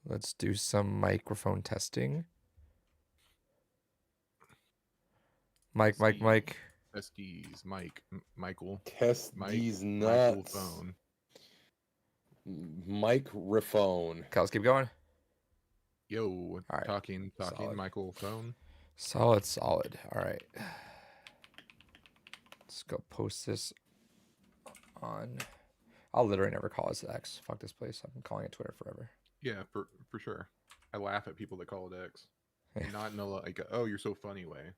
Let's do some microphone testing. Mike. Testes, Michael. Test Mike, these Michael nuts. phone. Microphone. Okay, let's keep going. Yo, All right. talking, Solid. Michael phone. Solid. All right. Let's go post this on. I'll literally never call this X. Fuck this place. I've been calling it Twitter forever. Yeah, for sure. I laugh at people that call it X. And not in a like, oh, you're so funny way.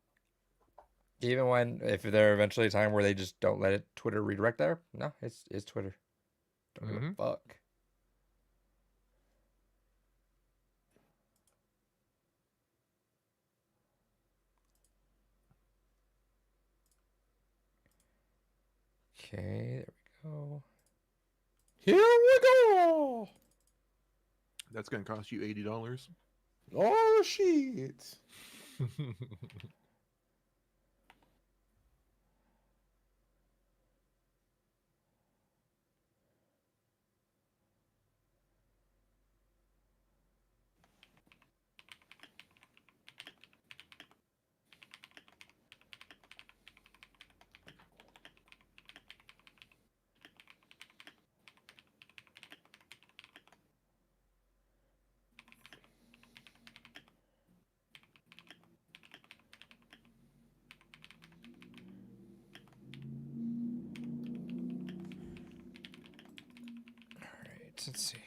Even if there eventually a time where they just don't let it Twitter redirect there, no, it's Twitter. Don't give a fuck. Okay, there we go. Here we go. That's gonna cost you $80. Oh shit. Let's see.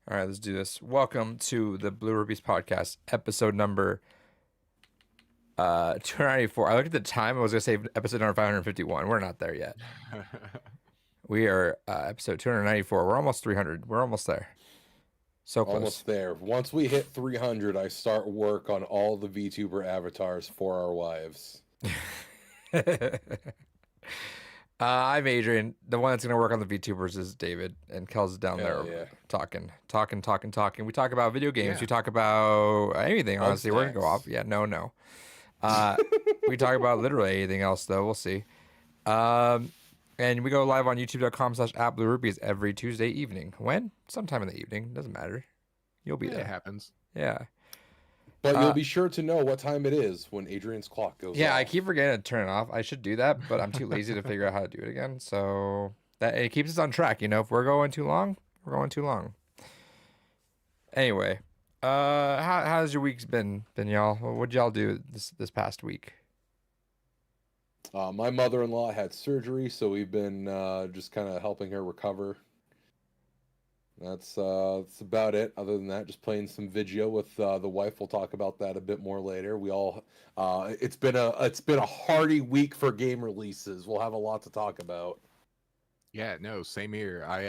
All right, let's do this. Welcome to the Blue Rubies podcast, episode number 294. I looked at the time. I was going to say episode number 551. We're not there yet. We are episode 294. We're almost 300. We're almost there. So close. Almost there. Once we hit 300, I start work on all the VTuber avatars for our wives. I'm Adrian. The one that's going to work on the VTubers is David, and Kel's down there talking. We talk about video games. Yeah. We talk about anything, honestly. We're going to go off. Yeah, no. We talk about literally anything else, though. We'll see. And we go live on youtube.com/@BlueRubies every Tuesday evening. When? Sometime in the evening. Doesn't matter. You'll be there. It happens. Yeah. But you'll be sure to know what time it is when Adrian's clock goes off. I keep forgetting to turn it off. I should do that, but I'm too lazy to figure out how to do it again. So that it keeps us on track. You know, if we're going too long, we're going too long. Anyway, how's your week's been y'all? What'd y'all do this past week? My mother-in-law had surgery, so we've been just kind of helping her recover. That's about it. Other than that, just playing some video with the wife. We'll talk about that a bit more later. We all it's been a hearty week for game releases. We'll have a lot to talk about. Yeah, no, same here. I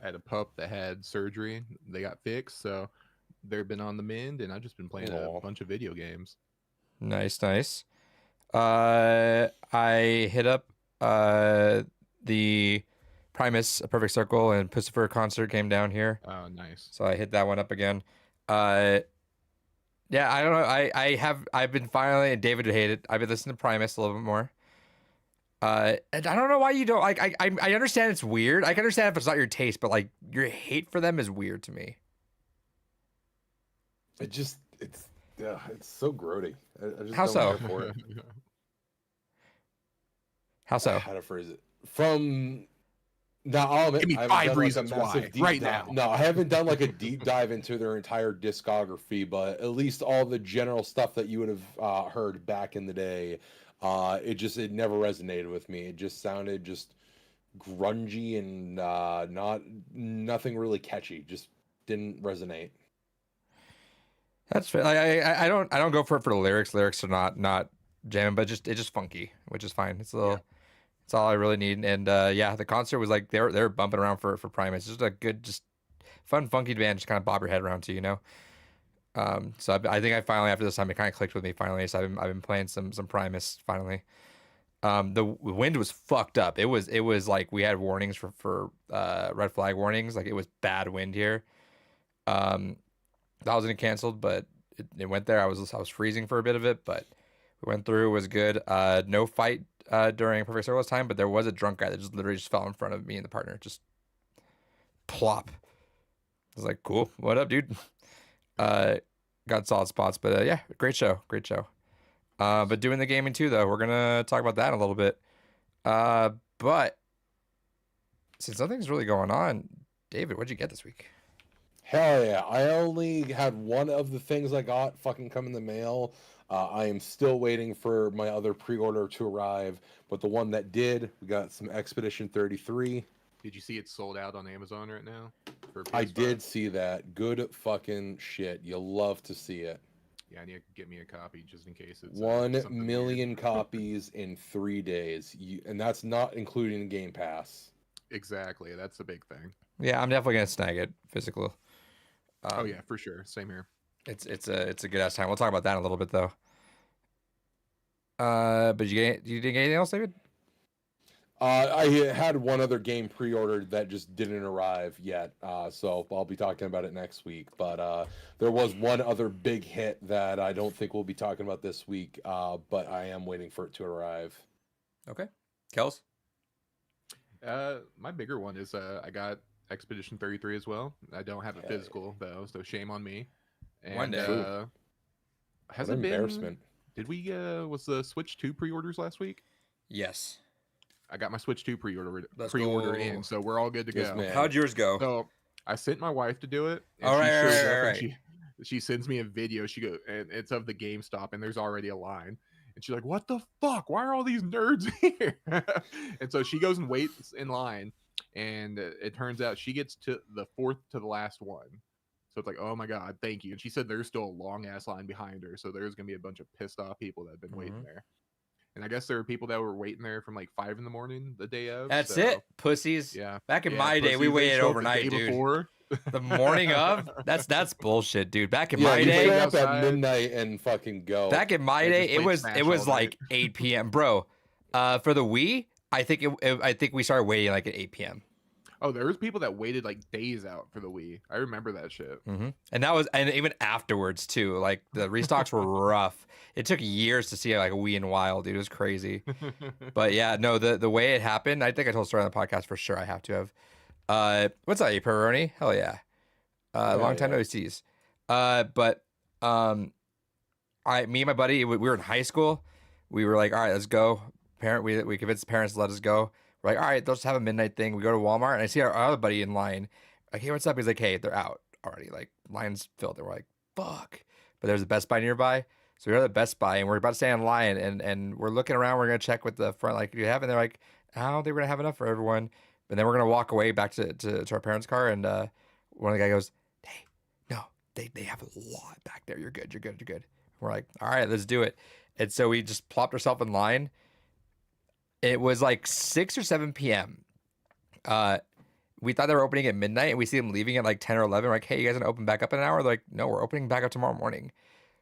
had a pup that had surgery. They got fixed, so they've been on the mend, and I've just been playing a bunch of video games. Nice. I hit up the Primus, A Perfect Circle, and Pussifer concert came down here. Oh, nice. So I hit that one up again. Yeah, I don't know. I've been finally, and David would hate it. I've been listening to Primus a little bit more. And I don't know why you don't like. I understand it's weird. I can understand if it's not your taste, but like your hate for them is weird to me. It's so grody. I just How don't so? care for it. How so? How to phrase it? From now, I'll admit, Give me I haven't 5 done, reasons like, a massive why, deep right dive. now. No, I haven't done like a deep dive into their entire discography, but at least all the general stuff that you would have heard back in the day, it never resonated with me. It just sounded just grungy and nothing really catchy. Just didn't resonate. That's fair. I don't go for it for the lyrics. Lyrics are not jamming, but it's just funky, which is fine. It's a little. It's all I really need. And yeah, the concert was like they were bumping around for Primus. Just a good, just fun, funky band, just kind of bob your head around to, you know. So I think I finally, after this time, it kind of clicked with me finally. So I've been playing some Primus finally. The wind was fucked up. It was like we had warnings for red flag warnings. Like it was bad wind here. That wasn't canceled, but it went there. I was freezing for a bit of it, but we went through. It was good. No fight during Perfect Circle's time, but there was a drunk guy that just literally just fell in front of me and the partner. Just plop. I was like, cool. What up, dude? Got solid spots, but yeah, great show. But doing the gaming too, though, we're gonna talk about that in a little bit. But since nothing's really going on, David, what'd you get this week? Hell yeah. I only had one of the things I got fucking come in the mail. I am still waiting for my other pre-order to arrive, but the one that did, we got some Expedition 33. Did you see it sold out on Amazon right now? I did see that. Good fucking shit. You'll love to see it. Yeah, I need to get me a copy just in case it's 1 million copies in 3 days. And that's not including Game Pass. Exactly. That's the big thing. Yeah, I'm definitely gonna snag it physical. Oh yeah, for sure. Same here. It's a good ass time. We'll talk about that in a little bit though. But you didn't get anything else, David? I had one other game pre-ordered that just didn't arrive yet, so I'll be talking about it next week. But there was one other big hit that I don't think we'll be talking about this week, but I am waiting for it to arrive. Okay, Kels. My bigger one is I got Expedition 33 as well. I don't have a physical though, so shame on me. And, one day. Has What it an been? embarrassment. Did we? Was the Switch 2 pre-orders last week? Yes. I got my Switch 2 pre-order Let's pre-order go. in, so we're all good to Yes, go. man. How'd yours go? So I sent my wife to do it. And All she right, shows right, up right, and she sends me a video. She goes, and it's of the GameStop, and there's already a line. And she's like, "What the fuck? Why are all these nerds here?" And so she goes and waits in line, and it turns out she gets to the fourth to the last one. So it's like, oh my god, thank you. And she said there's still a long ass line behind her, so there's gonna be a bunch of pissed off people that have been waiting there. And I guess there were people that were waiting there from like 5 in the morning the day of. That's so, it, pussies. Yeah. Back in Yeah, my day, we pussies, they waited show up overnight, the day dude. before. The morning of? That's bullshit, dude. Back in Yeah, my you day, show up at outside. midnight and fucking go. back in my They day, just it played was Smash all like night. 8 p.m., bro. For the Wii, I think we started waiting like at 8 p.m. Oh, there was people that waited like days out for the Wii. I remember that shit. And that was, and even afterwards too. Like the restocks were rough. It took years to see like a Wii in Wild, dude. It was crazy. But yeah, no, the way it happened, I think I told a story on the podcast for sure. I have to have. What's up, Pepperoni? Hell yeah. Long time no sees. But me and my buddy, we were in high school. We were like, all right, let's go. We convinced the parents to let us go. We're like, all right, let's have a midnight thing. We go to Walmart, and I see our other buddy in line. Like, hey, what's up? He's like, hey, they're out already. Like, line's filled. And we're like, fuck. But there's a Best Buy nearby. So we go to the Best Buy, and we're about to stay in line, and we're looking around. We're going to check with the front, like, do you have? And they're like, I don't think we're going to have enough for everyone. But then we're going to walk away back to our parents' car, and one of the guys goes, hey, no, they have a lot back there. You're good. We're like, all right, let's do it. And so we just plopped ourselves in line. It was like 6 or 7 p.m. We thought they were opening at midnight, and we see them leaving at like 10 or 11. We're like, hey, you guys gonna open back up in an hour? They're like, no, we're opening back up tomorrow morning.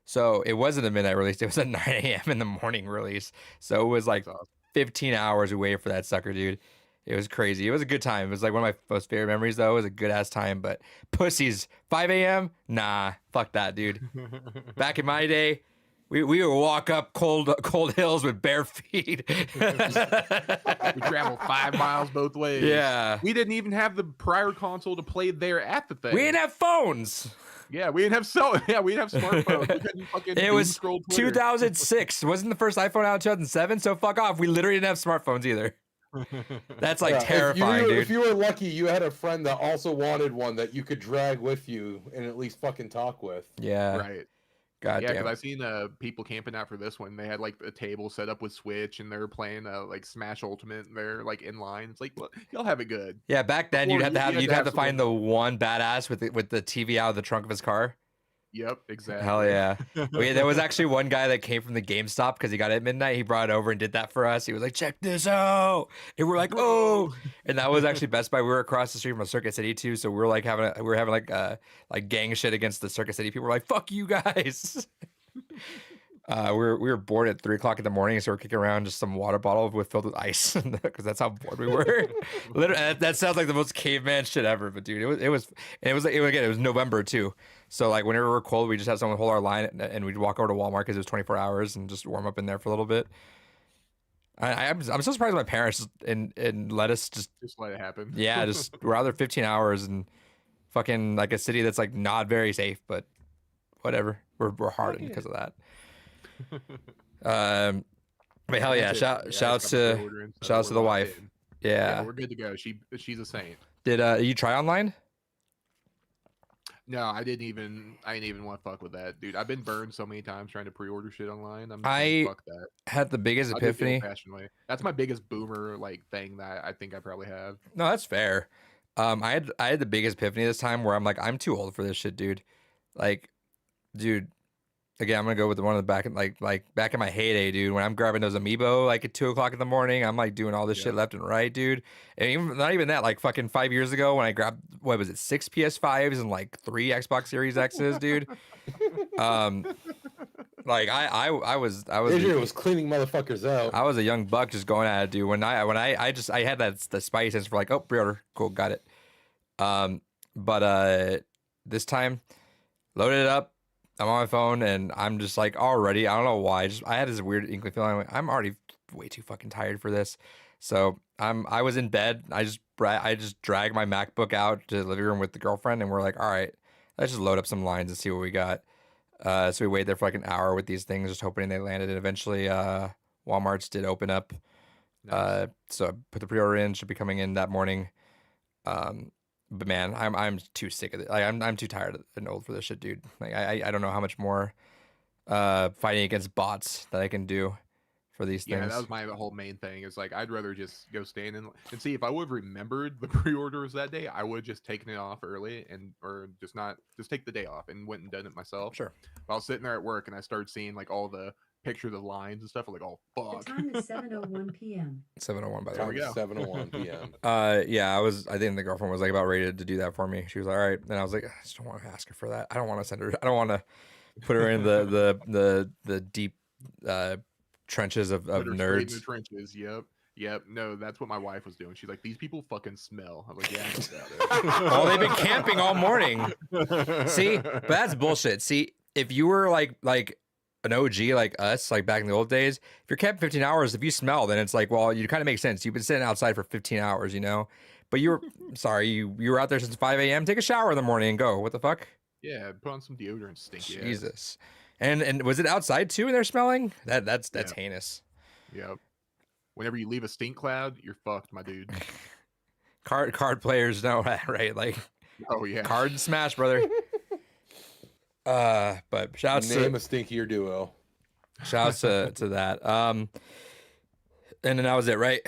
So it wasn't a midnight release. It was a 9 a.m. in the morning release. So it was like 15 hours we waited for that sucker, dude. It was crazy. It was a good time. It was like one of my most favorite memories, though. It was a good-ass time. But pussies, 5 a.m.? Nah, fuck that, dude. Back in my day, we would walk up cold hills with bare feet. We traveled 5 miles both ways. Yeah. We didn't even have the prior console to play there at the thing. We didn't have phones. Yeah, we didn't have we didn't have smartphones. We couldn't fucking It was scroll Twitter. 2006. Wasn't the first iPhone out in 2007? So fuck off. We literally didn't have smartphones either. That's like terrifying, dude. If you were lucky, you had a friend that also wanted one that you could drag with you and at least fucking talk with. Yeah. Right. God Yeah, damn. because I've seen people camping out for this one. They had like a table set up with Switch, and they're playing like Smash Ultimate, and they're like in line. It's like, well, y'all have it good. Yeah, back then Before you'd have to you had you'd to have to have find the one badass with the TV out of the trunk of his car. Yep, exactly. Hell yeah. There was actually one guy that came from the GameStop because he got it at midnight. He brought it over and did that for us. He was like, check this out. And we're like, oh. And that was actually Best Buy. We were across the street from a Circuit City too. So we were like having like gang shit against the Circuit City people. We're like, fuck you guys. We were bored at 3 o'clock in the morning, so we're kicking around just some water bottle filled with ice because that's how bored we were. Literally, that sounds like the most caveman shit ever, but dude, it was again, it was November too, so like whenever we're cold, we just had someone hold our line and we'd walk over to Walmart because it was 24 hours and just warm up in there for a little bit. I'm so surprised my parents and let us just let it happen. Yeah, we're out there 15 hours and fucking like a city that's like not very safe, but whatever, we're hardened because of that. But hell yeah, shouts to the wife. Yeah, we're good to go. She's a saint. Did you try online? No, I didn't even want to fuck with that, dude. I've been burned so many times trying to pre-order shit online. Fuck that. Had the biggest epiphany. That's my biggest boomer like thing that I think I probably have. No, that's fair. I had the biggest epiphany this time where I'm like, I'm too old for this shit, dude. Like, dude. Again, I'm gonna go with the one in the back, like back in my heyday, dude. When I'm grabbing those amiibo like at 2 o'clock in the morning, I'm like doing all this shit left and right, dude. And even not even that, like fucking 5 years ago when I grabbed 6 PS5s and like 3 Xbox Series X's, dude. Like I was Adrian was cleaning motherfuckers out. I was a young buck just going at it, dude. When I had the spidey sense for like, oh, pre-order, cool, got it. But this time, loaded it up. I'm on my phone and I'm just like already, I don't know why. I had this weird inkling feeling. I'm already way too fucking tired for this. So I was in bed. I just dragged my MacBook out to the living room with the girlfriend and we're like, all right, let's just load up some lines and see what we got. So we waited there for like an hour with these things, just hoping they landed. And eventually, Walmart's did open up. Nice. So I put the pre-order in. Should be coming in that morning. But man, I'm too sick of it. Like I'm too tired and old for this shit, dude. Like I don't know how much more fighting against bots that I can do for these things. Yeah, that was my whole main thing. Is like I'd rather just go stand in and see if I would have remembered the pre-orders that day. I would have just taken it off early or just take the day off and went and done it myself. Sure. But I was sitting there at work and I started seeing like all the pictures of lines and stuff. I'm like, oh fuck. The time is 7:01 p.m. 7:01 by the way. 7:01 p.m. Yeah, I think the girlfriend was like about ready to do that for me. She was like, all right. And I was like, I just don't want to ask her for that. I don't want to send her. I don't want to put her in the deep trenches of nerds. In the trenches. Yep. No, that's what my wife was doing. She's like, these people fucking smell. I was like, yeah, I know about it. Oh, they've been camping all morning. See, but that's bullshit. See, if you were like an OG like us, like back in the old days, if you're camping 15 hours, if you smell, then it's like, well, you kind of make sense. You've been sitting outside for 15 hours, you know? But you were out there since 5 a.m. Take a shower in the morning and go. What the fuck? Yeah, put on some deodorant, stinky Jesus. And was it outside too? And they're smelling? That's heinous. Yep. Whenever you leave a stink cloud, you're fucked, my dude. Card players know that, right? Like, oh yeah, card and smash, brother. But shouts name a stinkier duo. Shouts to that. And then that was it, right?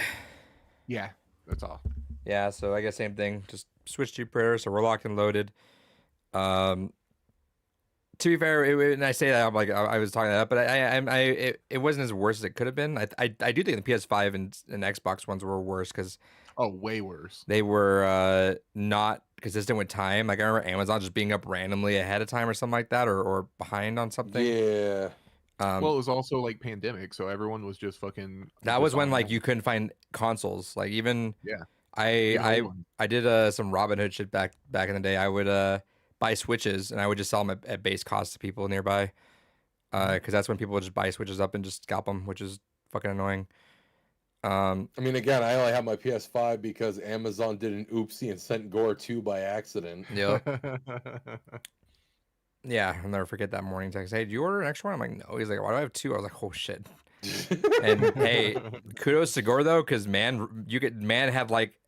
Yeah, that's all. Yeah, so I guess same thing. Just switch to prayer, so we're locked and loaded. To be fair, and I say that I'm like I was talking that up, but it wasn't as worse as it could have been. I do think the PS5 and Xbox ones were worse because way worse. They were not consistent with time. Like I remember Amazon just being up randomly ahead of time or something like that, or behind on something. Yeah. Well, it was also like pandemic, so everyone was just fucking. That was when like you couldn't find consoles. Like even I did some Robinhood shit back in the day. I would buy Switches and I would just sell them at base cost to people nearby, because that's when people would just buy Switches up and just scalp them, which is fucking annoying. I mean, again, I only have my PS5 because Amazon did an oopsie and sent Gore 2 by accident. Yep. Yeah, I'll never forget that morning text. Hey, did you order an extra one? I'm like, no. He's like, why do I have 2? I was like, oh shit. And hey, kudos to Gore though, because man had like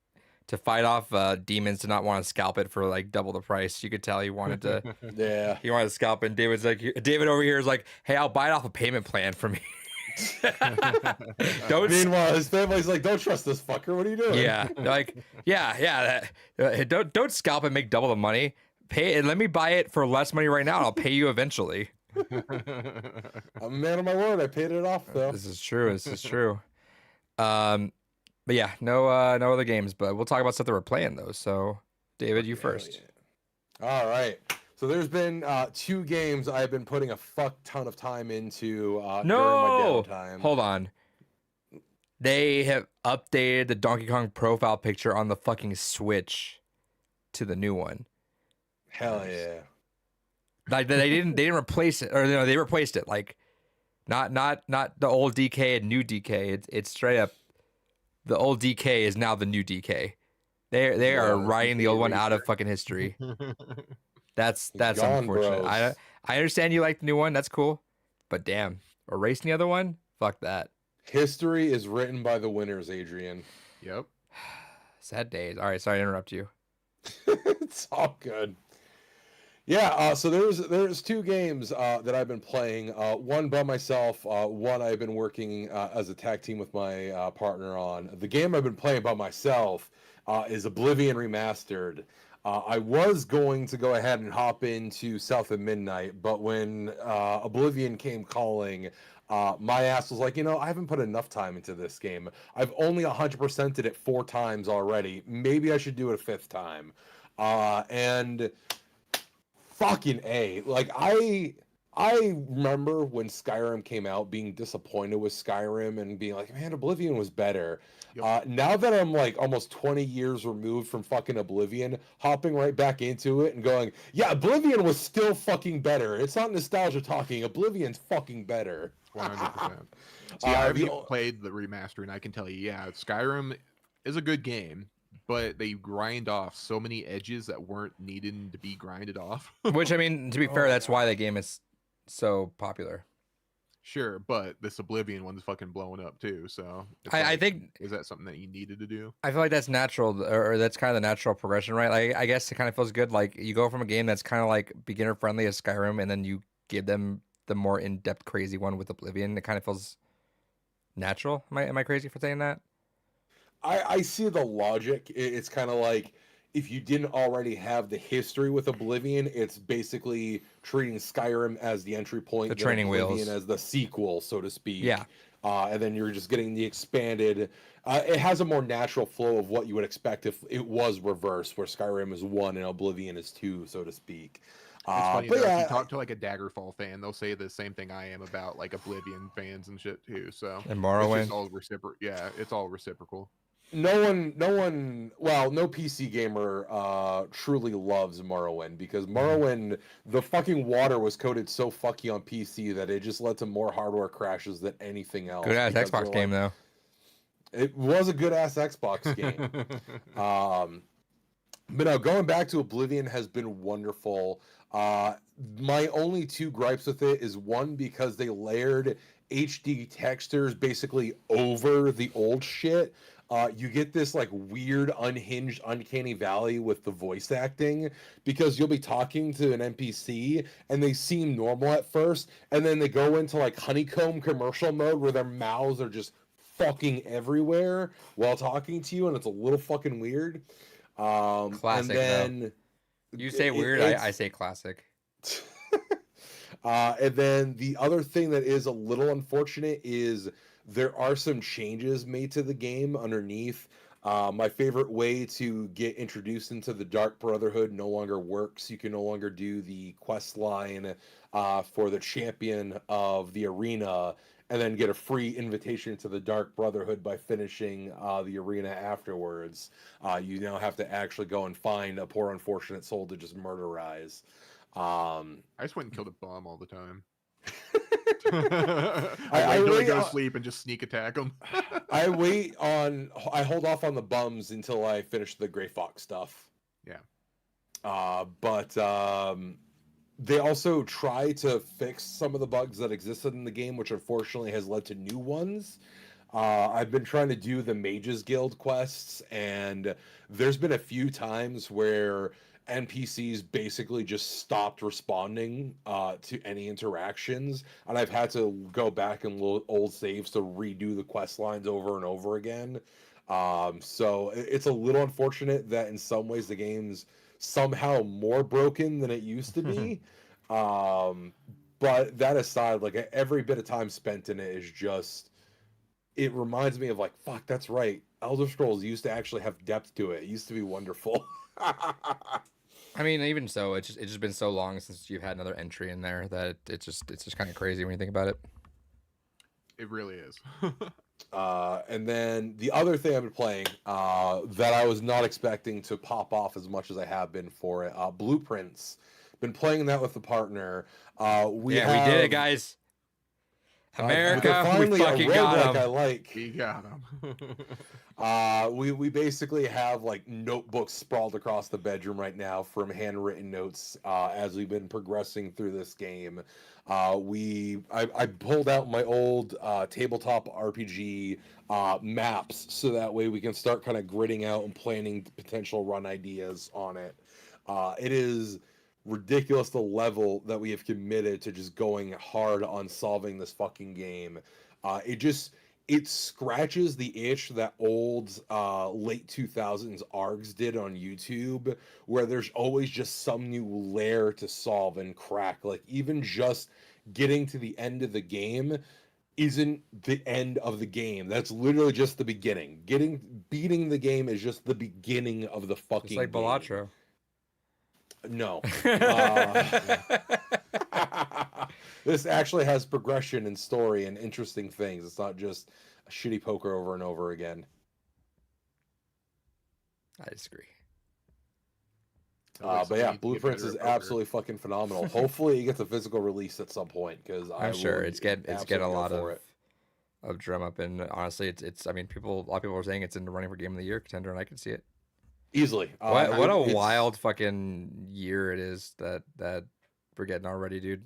to fight off demons to not want to scalp it for like double the price. You could tell he wanted to. Yeah. He wanted to scalp it. And David over here is like, hey, I'll buy it off a payment plan for me. Meanwhile, his family's like, don't trust this fucker. What are you doing? Yeah, like, don't scalp and make double the money. Pay it. Let me buy it for less money right now. And I'll pay you eventually. I'm a man of my word. I paid it off though. This is true. This is true. But yeah, no other games. But we'll talk about stuff that we're playing though. So, David, you Hell first. yeah. All right. So there's been 2 games I've been putting a fuck ton of time into during my No, downtime. hold on. They have updated the Donkey Kong profile picture on the fucking Switch to the new one. Hell Nice. yeah. Like they didn't replace it, or no, they replaced it. Like not the old DK and new DK. It's straight up the old DK is now the new DK. They are Wow, writing the DK old one out of eraser. fucking history. That's Gone, unfortunate. bros. I understand you like the new one. That's cool, but damn, erasing the other one. Fuck that. History is written by the winners, Adrian. Yep. Sad days. All right, sorry to interrupt you. It's all good. Yeah, so there's 2 games that I've been playing. One by myself. One I've been working as a tag team with my partner on. The game I've been playing by myself is Oblivion Remastered. I was going to go ahead and hop into South of Midnight, but when Oblivion came calling, my ass was like, I haven't put enough time into this game. I've only 100%ed it 4 times already. Maybe I should do it a 5th time. And fucking A. Like, I remember when Skyrim came out being disappointed with Skyrim and being like, man, Oblivion was better. Yep. Now that I'm like almost 20 years removed from fucking Oblivion, hopping right back into it and going, yeah, Oblivion was still fucking better. It's not nostalgia talking. Oblivion's fucking better. 100%. See, I haven't the- even played the remaster, and I can tell you, yeah, Skyrim is a good game, but they grind off so many edges that weren't needing to be grinded off. Which I mean, to be fair, that's why the game is so popular. Sure, but this Oblivion one's fucking blowing up too. So it's I like, think is that something that you needed to do? I feel like that's natural, or that's kind of the natural progression, right? Like I guess it kind of feels good. Like you go from a game that's kind of like beginner friendly as Skyrim, and then you give them the more in depth, crazy one with Oblivion. It kind of feels natural. Am I crazy for saying that? I see the logic. It's kind of like if you didn't already have the history with Oblivion, it's basically treating Skyrim as the entry point, The then training Oblivion wheels. as the sequel, so to speak. Yeah. And then you're just getting the expanded. It has a more natural flow of what you would expect if it was reversed, where Skyrim is 1 and Oblivion is 2, so to speak. It's funny but though, if yeah, you talk to like a Daggerfall fan, they'll say the same thing I am about like Oblivion fans and shit too. So And it's Morrowind. just all reciprocal. Yeah, it's all reciprocal. no PC gamer truly loves Morrowind, because Morrowind, the fucking water was coded so fucky on PC that it just led to more hardware crashes than anything else. Good ass because Xbox they're game like- though. It was a good ass Xbox game. But no, going back to Oblivion has been wonderful. My only 2 gripes with it is, one, because they layered HD textures basically over the old shit. You get this like weird, unhinged, uncanny valley with the voice acting, because you'll be talking to an NPC and they seem normal at first, and then they go into like honeycomb commercial mode where their mouths are just fucking everywhere while talking to you, and it's a little fucking weird. Classic, And then You say weird, I say classic. and then the other thing that is a little unfortunate is there are some changes made to the game underneath. My favorite way to get introduced into the Dark Brotherhood no longer works. You can no longer do the quest line for the champion of the arena and then get a free invitation to the Dark Brotherhood by finishing the arena afterwards. You now have to actually go and find a poor unfortunate soul to just murderize. I just went and killed a bum all the time. I I wait till they wait go to on- sleep and just sneak attack them. I hold off on the bums until I finish the Gray Fox stuff. Yeah. But they also try to fix some of the bugs that existed in the game, which unfortunately has led to new ones. I've been trying to do the Mages Guild quests, and there's been a few times where NPCs basically just stopped responding to any interactions, and I've had to go back and load old saves to redo the quest lines over and over again. So it's a little unfortunate that in some ways the game's somehow more broken than it used to be. But that aside, like every bit of time spent in it is just, it reminds me of like, fuck, that's right. Elder Scrolls used to actually have depth to it. It used to be wonderful. I mean, even so, it's just been so long since you've had another entry in there that it's just kind of crazy when you think about it. It really is. And then the other thing I've been playing that I was not expecting to pop off as much as I have been for it, Blueprints. Been playing that with a partner. We We did it, guys. America, we fucking got I them. like. We got him. We basically have like notebooks sprawled across the bedroom right now from handwritten notes as we've been progressing through this game. I pulled out my old tabletop RPG maps so that way we can start kind of gridding out and planning potential run ideas on it. It is ridiculous the level that we have committed to just going hard on solving this fucking game. It scratches the itch that old late 2000s ARGs did on YouTube, where there's always just some new layer to solve and crack. Like even just getting to the end of the game isn't the end of the game. That's literally just the beginning. Beating the game is just the beginning of the fucking Just like game. Balatro. No. This actually has progression and story and interesting things. It's not just a shitty poker over and over again. I disagree. But yeah, Blueprints is absolutely fucking phenomenal. Hopefully it gets a physical release at some point because I'm sure it's getting a lot of of drum up, and honestly, it's. I mean, a lot of people are saying it's in the running for Game of the Year contender, and I can see it. Easily. What a wild fucking year it is that we're getting already, dude.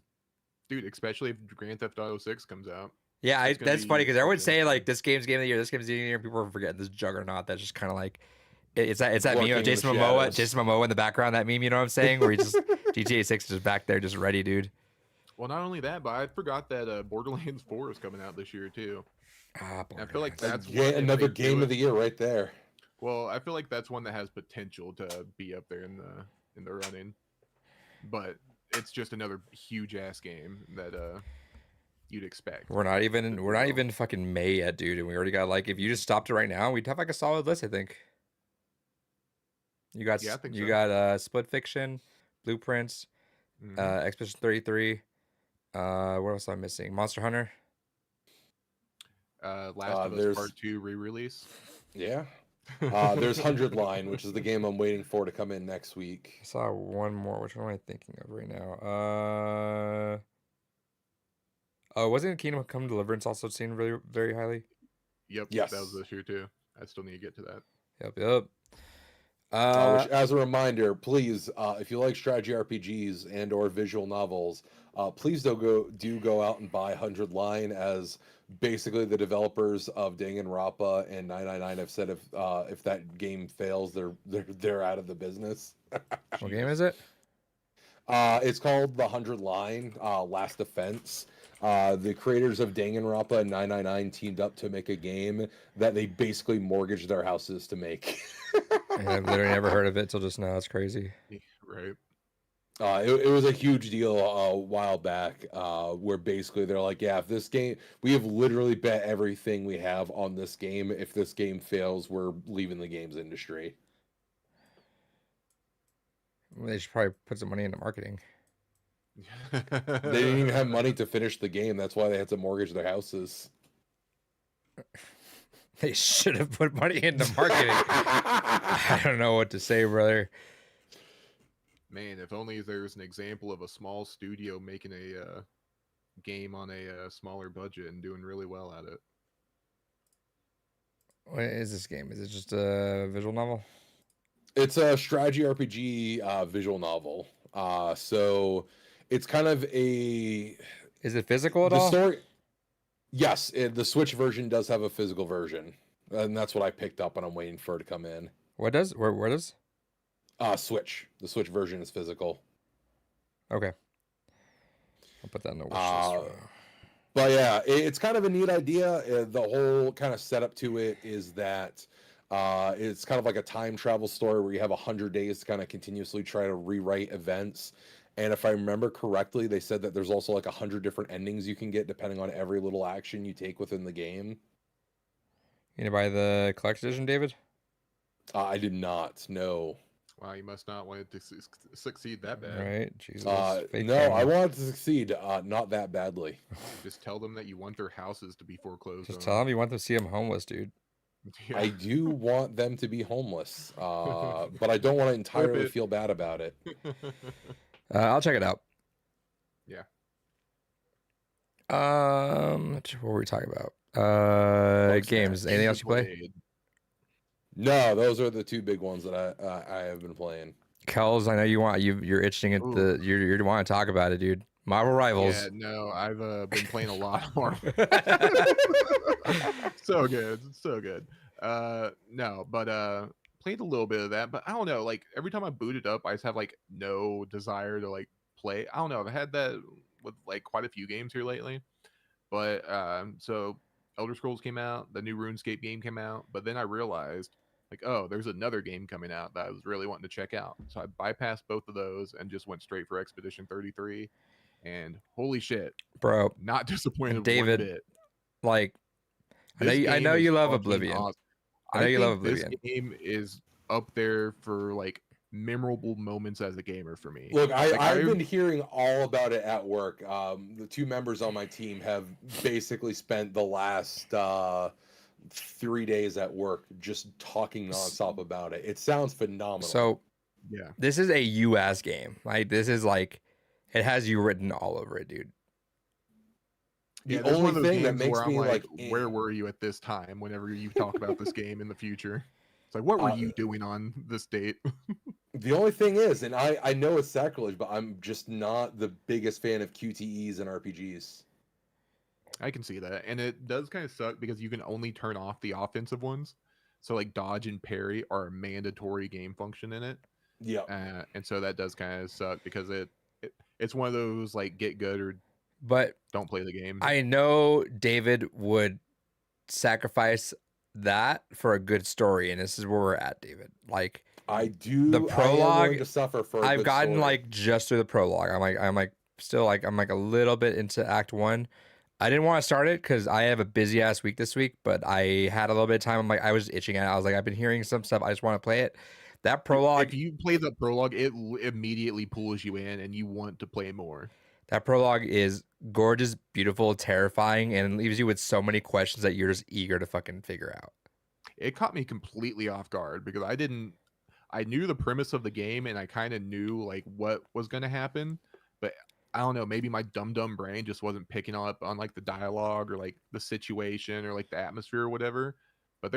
Dude, especially if Grand Theft Auto 6 comes out. Yeah, It's gonna that's be funny because everyone's something. saying like this game's Game of the Year, this game's Game of the Year, and people are forgetting this juggernaut that's just kind of like it's that meme Lurking in of the shadows. Jason Momoa in the background. That meme, you know what I'm saying? Where he just GTA 6 is just back there, just ready, dude. Well, not only that, but I forgot that Borderlands 4 is coming out this year too. I feel like that's Yeah, one, if another they do game it- of the year right there. Well, I feel like that's one that has potential to be up there in the running, but it's just another huge ass game that you'd expect. We're not even fucking May yet, dude, and we already got like if you just stopped it right now, we'd have like a solid list, I think. You got Yeah, I think you so. got Split Fiction, Blueprints, Mhm. Expedition 33. What else am I missing? Monster Hunter. Last of Us there's- Part 2 re-release. Yeah. There's 100 Line, which is the game I'm waiting for to come in next week. I saw one more. Which one am I thinking of right now? Oh, wasn't Kingdom Come Deliverance also seen very, very highly? Yep. Yes. That was this year too. I still need to get to that. Yep. Which, as a reminder, please, if you like strategy RPGs and or visual novels, please do go out and buy 100 Line, as basically the developers of Danganronpa and 999 have said if that game fails, they're out of the business. What game is it? It's called The 100 Line, Last Defense. The creators of Danganronpa and 999 teamed up to make a game that they basically mortgaged their houses to make. I've literally never heard of it till just now. It's crazy. Right. It was a huge deal a while back, where basically they're like, yeah, if this game, we have literally bet everything we have on this game. If this game fails, we're leaving the games industry. Well, they should probably put some money into marketing. They didn't even have money to finish the game. That's why they had to mortgage their houses. They should have put money into marketing. I don't know what to say, brother. Man, if only there's an example of a small studio making a game on a smaller budget and doing really well at it. What is this game? Is it just a visual novel? It's a strategy RPG visual novel. So it's kind of a Is it physical at the all? story. Yes, the Switch version does have a physical version, and that's what I picked up, and I'm waiting for it to come in. What does? Where does? Switch. The Switch version is physical. Okay. I'll put that in the wish list. But yeah, it's kind of a neat idea. The whole kind of setup to it is that It's kind of like a time travel story where you have 100 days to kind of continuously try to rewrite events. And if I remember correctly, they said that there's also like 100 different endings you can get depending on every little action you take within the game. You gonna buy the collector's edition, David? I did not. No. Wow, you must not want it to succeed that bad. Right? Jesus. fake No, I fan. want it to succeed. Not that badly. Just tell them that you want their houses to be foreclosed Just on. tell him you want to see him homeless, dude. Yeah. I do want them to be homeless, but I don't want to entirely it. feel bad about it. I'll check it out. Yeah. What were we talking about? Games. Anything else you play? Blade. No, those are the two big ones that I have been playing. Kells, I know you're itching at the you want to talk about it, dude. Marvel Rivals. Yeah, no, I've been playing a lot more. So good. No, but played a little bit of that, but I don't know, like every time I boot it up, I just have like no desire to like play. I don't know. I've had that with like quite a few games here lately. But so Elder Scrolls came out, the new RuneScape game came out, but then I realized like, oh, there's another game coming out that I was really wanting to check out. So I bypassed both of those and just went straight for Expedition 33. And holy shit, Bro, not disappointed David, one bit. like This I know game you is love fucking Oblivion. awesome. I know you love think Oblivion. This game is up there for like memorable moments as a gamer for me. Look, Like, I've been hearing all about it at work. The two members on my team have basically spent the last 3 days at work just talking nonstop about it. It sounds phenomenal. So yeah, this is a US game. Like this is like it has you written all over it, dude. The there's one only of those thing that games makes where I'm me like, like, where were you at this time? Whenever you talk about this game in the future, it's like, what were you doing on this date? The only thing is, and I know it's sacrilege, but I'm just not the biggest fan of QTEs and RPGs. I can see that, and it does kind of suck because you can only turn off the offensive ones. So like dodge and parry are a mandatory game function in it. Yeah. And so that does kind of suck because it's one of those like get good or But don't play the game. I know David would sacrifice that for a good story, and this is where we're at, David. Like I do. The I am prologue, willing to suffer for. I've good gotten story. like just through the prologue. I'm like a little bit into Act 1. I didn't want to start it because I have a busy ass week this week, but I had a little bit of time. I'm like, I was itching at it. I was like, I've been hearing some stuff. I just want to play it. That prologue, If you play the prologue, it immediately pulls you in, and you want to play more. that prologue is gorgeous, beautiful, terrifying, and leaves you with so many questions that you're just eager to fucking figure out. It caught me completely off guard because I knew the premise of the game, and I kind of knew like what was going to happen, but I don't know, maybe my dumb brain just wasn't picking up on like the dialogue or like the situation or like the atmosphere or whatever. But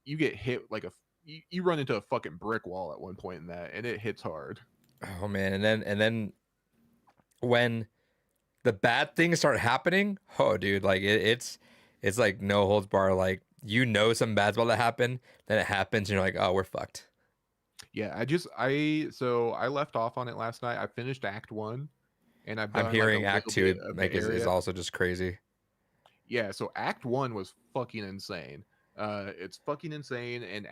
you get hit like you run into a fucking brick wall at one point in that, and it hits hard. Oh man, and then when the bad things start happening, oh dude, like it's like no holds bar. Like something bad's about to happen, then it happens, and you're like, oh, we're fucked. Yeah, so I left off on it last night. I finished Act 1, and I've done I'm hearing like, a Act little 2 bit of like the is area. also just crazy. Yeah, so Act 1 was fucking insane. It's fucking insane, and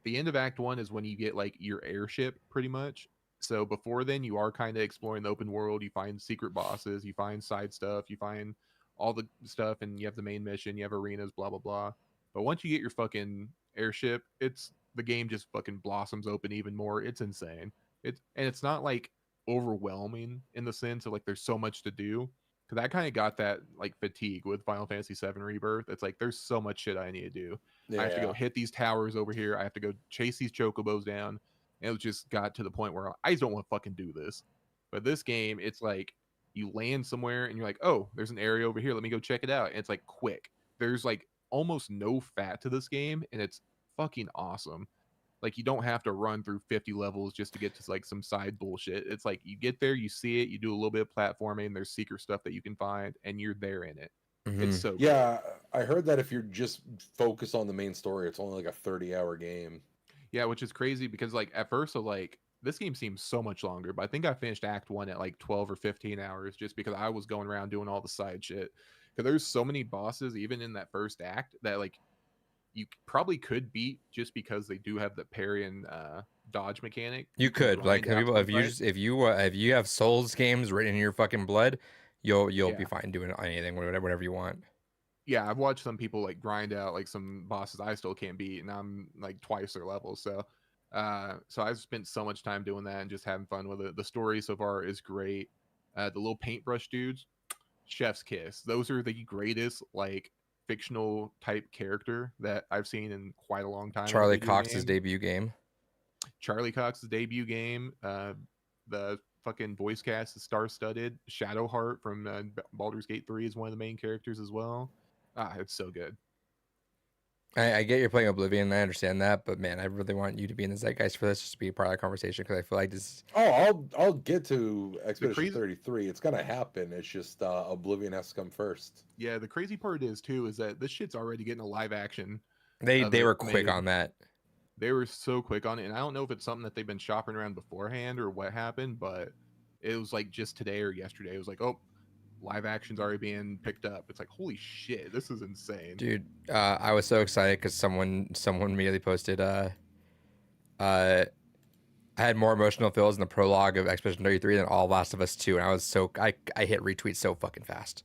the end of Act 1 is when you get like your airship pretty much. So before then you are kind of exploring the open world, you find secret bosses, you find side stuff, you find all the stuff, and you have the main mission, you have arenas, blah blah blah. But once you get your fucking airship, the game just fucking blossoms open even more. It's insane. It's not like overwhelming in the sense of like there's so much to do, because I kind of got that like fatigue with Final Fantasy VII Rebirth. It's like there's so much shit I need to do. I have to go hit these towers over here. I have to go chase these chocobos down. And it just got to the point where I just don't want to fucking do this. But this game, it's like you land somewhere and you're like, oh, there's an area over here. Let me go check it out. And it's like quick. There's like almost no fat to this game, and it's fucking awesome. Like you don't have to run through 50 levels just to get to like some side bullshit. It's like you get there, you see it, you do a little bit of platforming, there's secret stuff that you can find, and you're there in it. It's so yeah. I heard that if you're just focused on the main story, it's only like a 30-hour game. Yeah, which is crazy because like at first, so like this game seems so much longer, but I think I finished Act 1 at like 12 or 15 hours just because I was going around doing all the side shit. Because there's so many bosses even in that first act that like you probably could beat just because they do have the parry and dodge mechanic. You can could like grind out people to if the you fight. just if you have Souls games written in your fucking blood, you'll be Yeah. fine doing anything whatever you want. Yeah, I've watched some people like grind out like some bosses I still can't beat, and I'm like twice their level. So, so I've spent so much time doing that and just having fun with it. The story so far is great. The little paintbrush dudes, chef's kiss. Those are the greatest like fictional type character that I've seen in quite a long time. in a Charlie video Cox's game. debut game. Charlie Cox's debut game. The fucking voice cast is star-studded. Shadowheart from Baldur's Gate 3 is one of the main characters as well. It's so good. I get you're playing Oblivion, and I understand that, but man, I really want you to be in the zeitgeist for this, just to be a part of the conversation, because I feel like this. Oh, I'll get to Expedition crazy- 33. It's gonna happen. It's just Oblivion has to come first. Yeah, the crazy part is too is that this shit's already getting a live action. They They were quick made- on that. They were so quick on it, and I don't know if it's something that they've been shopping around beforehand or what happened, but it was like just today or yesterday. It was like, oh, live action's already being picked up. It's like, holy shit, this is insane. Dude, I was so excited because someone immediately posted I had more emotional feels in the prologue of Expedition 33 than all Last of Us 2, and I was so I hit retweet so fucking fast.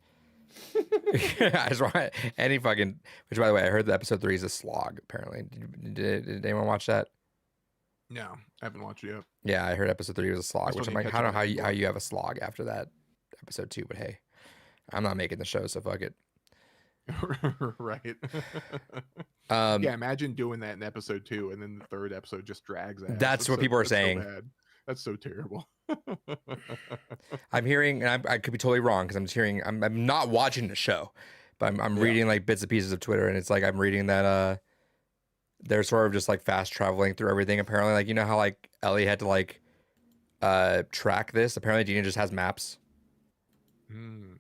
I just want any fucking, which by the way, I heard that episode 3 is a slog apparently. Did anyone watch that? No, I haven't watched it yet. Yeah, I heard episode 3 was a slog, still which I'm need to like, catch I don't up know on it how more. you have a slog after that episode 2, but hey, I'm not making the show, so fuck it. Right. Um, Yeah, imagine doing that in episode 2, and then the third episode just drags ass. That's what people are that's so saying. bad. That's so terrible. I'm hearing, and I could be totally wrong because I'm just hearing. I'm not watching the show, but I'm Yeah. reading like bits and pieces of Twitter, and it's like I'm reading that they're sort of just like fast traveling through everything. Apparently, like you know how like Ellie had to like track this. Apparently, Gina just has maps. Hmm.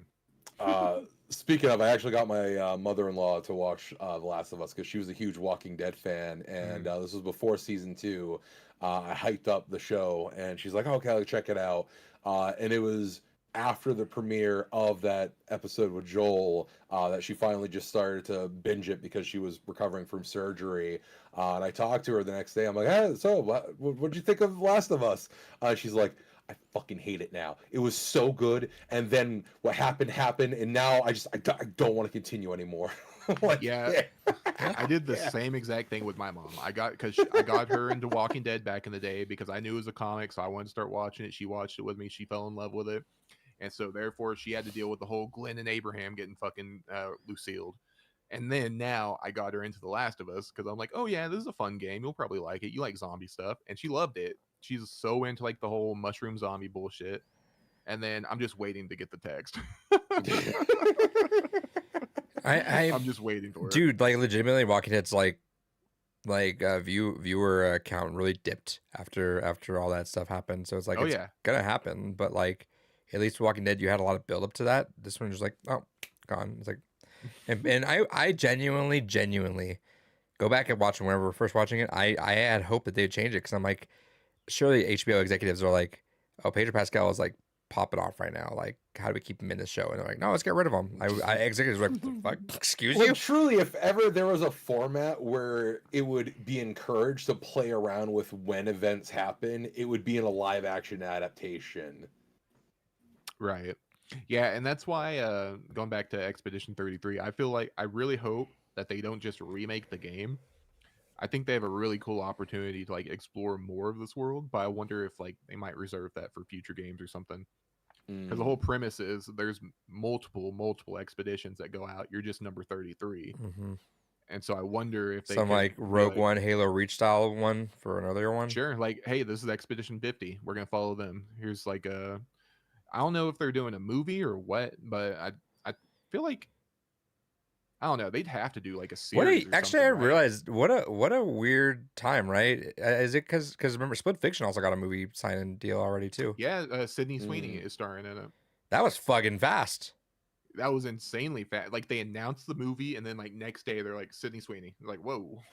Speaking of, I actually got my mother-in-law to watch The Last of Us because she was a huge Walking Dead fan, and this was before season 2. I hyped up the show, and she's like, "Okay, I'll check it out." And it was after the premiere of that episode with Joel that she finally just started to binge it because she was recovering from surgery. And I talked to her the next day. I'm like, "Hey, so what'd you think of Last of Us?" She's like, "I fucking hate it now. It was so good, and then what happened, and now I don't want to continue anymore." Like, Yeah. I did the same exact thing with my mom. I got her into Walking Dead back in the day because I knew it was a comic, so I wanted to start watching it. She watched it with me. She fell in love with it, and so therefore she had to deal with the whole Glenn and Abraham getting fucking Lucille. And then now I got her into The Last of Us because I'm like, oh yeah, this is a fun game. You'll probably like it. You like zombie stuff, and she loved it. She's so into like the whole mushroom zombie bullshit. And then I'm just waiting to get the text. I'm just waiting for it. Dude, like legitimately, Walking Dead's like viewer count really dipped after all that stuff happened. So it's like Oh, it's yeah. gonna happen, but like at least Walking Dead, you had a lot of build up to that. This one just like gone. It's like, and I genuinely go back and watch it whenever we're first watching it. I had hope that they'd change it because I'm like, surely HBO executives are like, oh, Pedro Pascal is like popping off right now. Like, how do we keep him in the show? And they're like, no, let's get rid of him. I executives were like, what the fuck? Excuse Well, you? truly, if ever there was a format where it would be encouraged to play around with when events happen, it would be in a live action adaptation. Right. Yeah, and that's why going back to Expedition 33, I feel like I really hope that they don't just remake the game. I think they have a really cool opportunity to like explore more of this world, but I wonder if like they might reserve that for future games or something. Because the whole premise is there's multiple expeditions that go out. You're just number 33. Mm-hmm. And so I wonder if they Some could like be Rogue One, Halo Reach style one for another one. Sure, like, hey, this is Expedition 50. We're gonna follow them. Here's like I don't know if they're doing a movie or what, but I feel like I don't know. They'd have to do like a series. or Actually, I something, right? realized what a weird time, right? Is it because remember Split Fiction also got a movie signing deal already too? Yeah, Sydney Sweeney is starring in it. That was fucking fast. That was insanely fast. Like they announced the movie, and then like next day they're like Sydney Sweeney. Like whoa.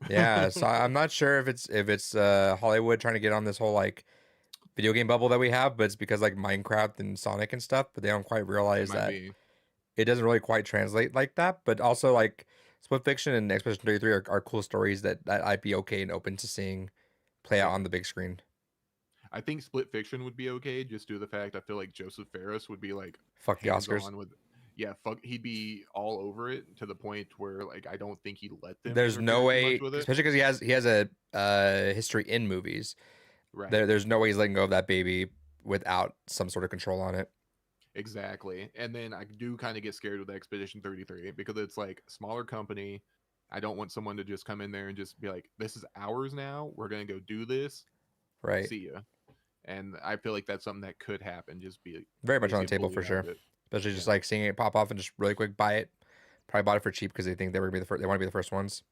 Yeah, so I'm not sure if it's Hollywood trying to get on this whole like video game bubble that we have, but it's because like Minecraft and Sonic and stuff, but they don't quite It realize might that be. it doesn't really quite translate like that. But also like Split Fiction and Expedition 33 are cool stories that I'd be okay and open to seeing play out Yeah. on the big screen. I think Split Fiction would be okay, just due to the fact I feel like Joseph Ferris would be like Fuck the hands Oscars. on with, yeah, fuck, he'd be all over it to the point where like I don't think he'd let them. There's no interfere too way, much with it. especially because he has a history in movies. Right. There's no way he's letting go of that baby without some sort of control on it. Exactly. And then I do kind of get scared with Expedition 33 because it's like smaller company. I don't want someone to just come in there and just be like, this is ours now. We're going to go do this. Right. See ya. And I feel like that's something that could happen. Just be Very much on the basically table for bully out sure. of it. Especially just Yeah. like seeing it pop off and just really quick buy it. Probably bought it for cheap because they think they were gonna be the first. They want to be the first ones.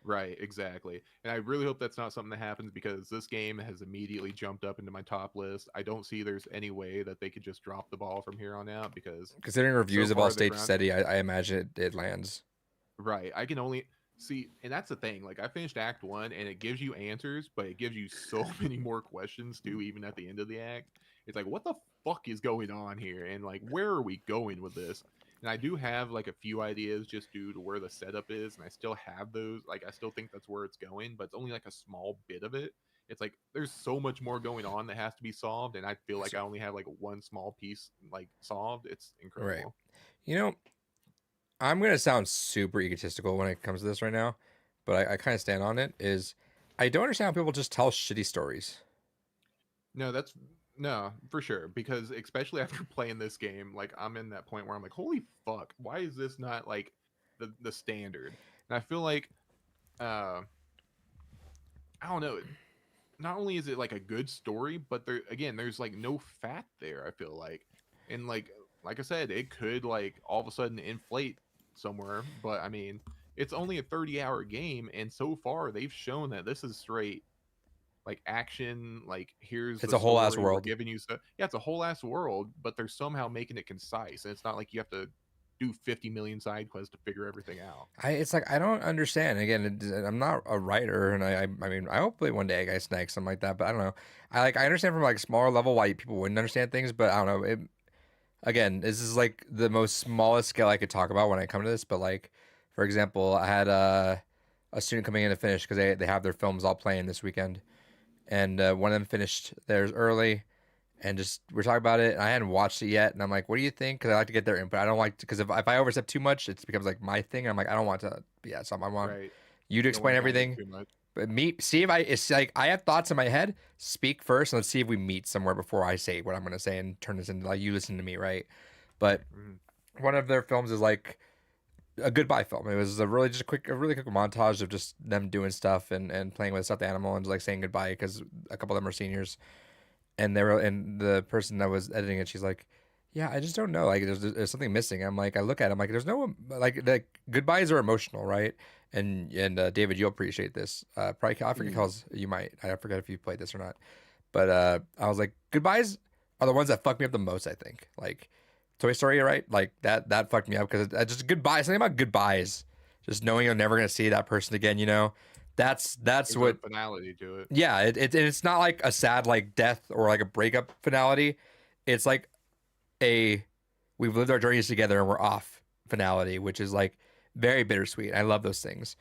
Right, exactly. And I really hope that's not something that happens because this game has immediately jumped up into my top list. I don't see there's any way that they could just drop the ball from here on out because Considering reviews so of all far they've stage run- steady, I imagine it lands. right. I can only see, and that's the thing. Like I finished Act 1 and it gives you answers, but it gives you so many more questions too, even at the end of the act. It's like, what the fuck is going on here? And like, where are we going with this? And I do have like a few ideas just due to where the setup is, and I still have those. Like, I still think that's where it's going, but it's only like a small bit of it. It's like there's so much more going on that has to be solved, and I feel like I only have like one small piece like solved. It's incredible. You know, I'm gonna sound super egotistical when it comes to this right now, but I kind of stand on it. Is I don't understand how people just tell shitty stories. No, that's no, for sure. Because especially after playing this game, like I'm in that point where I'm like, holy fuck, why is this not like the standard? And I feel like I don't know. Not only is it like a good story, but there's like no fat there, I feel like. And like I said, it could like all of a sudden inflate somewhere, but I mean, it's only a 30-hour game, and so far they've shown that this is straight like action, like here's It's the a whole ass story, we're world. giving you stuff. Yeah, it's a whole ass world, but they're somehow making it concise, and it's not like you have to do 50 million side quests to figure everything out. It's like I don't understand. Again, I'm not a writer, and I mean I hopefully one day I guys snag something like that. But I don't know. I understand from like smaller level why people wouldn't understand things, but I don't know. Again, this is like the most smallest scale I could talk about when I come to this. But like, for example, I had a student coming in to finish because they have their films all playing this weekend, and one of them finished theirs early, and just we're talking about it. And I hadn't watched it yet, and I'm like, "What do you think?" Because I like to get their input. I don't like because if I overstep too much, it becomes like my thing. And I'm like, I don't want to. Yeah, so I want Right. you to Don't wanna explain guide it everything. too much. But see if it's like I have thoughts in my head. Speak first, and let's see if we meet somewhere before I say what I'm gonna say and turn this into like you listen to me, right? But Mhm. one of their films is like a goodbye film. It was a really quick montage of just them doing stuff and playing with a stuffed animal and like saying goodbye because a couple of them are seniors, and the person that was editing it, she's like, yeah, I just don't know. Like, there's something missing. I'm like, I look at it, I'm like, there's no like goodbyes are emotional, right? And David, you'll appreciate this. Probably I forget calls you might. I forget if you played this or not. But I was like, goodbyes are the ones that fuck me up the most. I think like Toy Story, right? Like that fucked me up because just goodbye. Something about goodbyes, just knowing you're never gonna see that person again. You know, that's There's what. a finality to it. Yeah, it's not like a sad like death or like a breakup finality. It's like we've lived our journeys together and we're off finality, which is like very bittersweet. I love those things.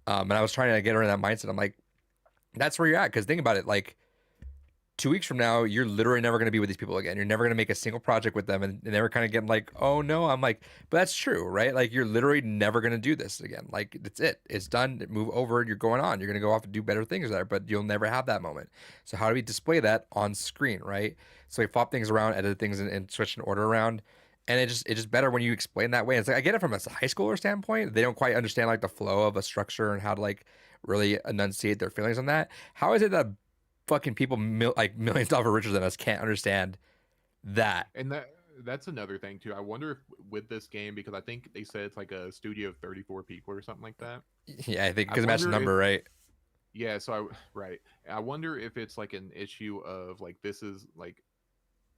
And I was trying to get her in that mindset. I'm like, that's where you're at. Because think about it, like 2 weeks from now, you're literally never going to be with these people again. You're never going to make a single project with them, and they were kind of getting like, oh no. I'm like, but that's true, right? Like you're literally never going to do this again. Like that's it. It's done. Move over. You're going on. You're going to go off and do better things there, but you'll never have that moment. So how do we display that on screen, right? So we flop things around, edit things, and switch an order around. And it's just better when you explain that way. It's like I get it from a high schooler standpoint. They don't quite understand like the flow of a structure and how to like really enunciate their feelings on that. How is it that fucking people like millions of dollars richer than us can't understand that? And that's another thing too. I wonder if with this game, because I think they said it's like a studio of 34 people or something like that. Yeah, I think I because match the wonder number, right? Yeah, so right. I wonder if it's like an issue of like this is like,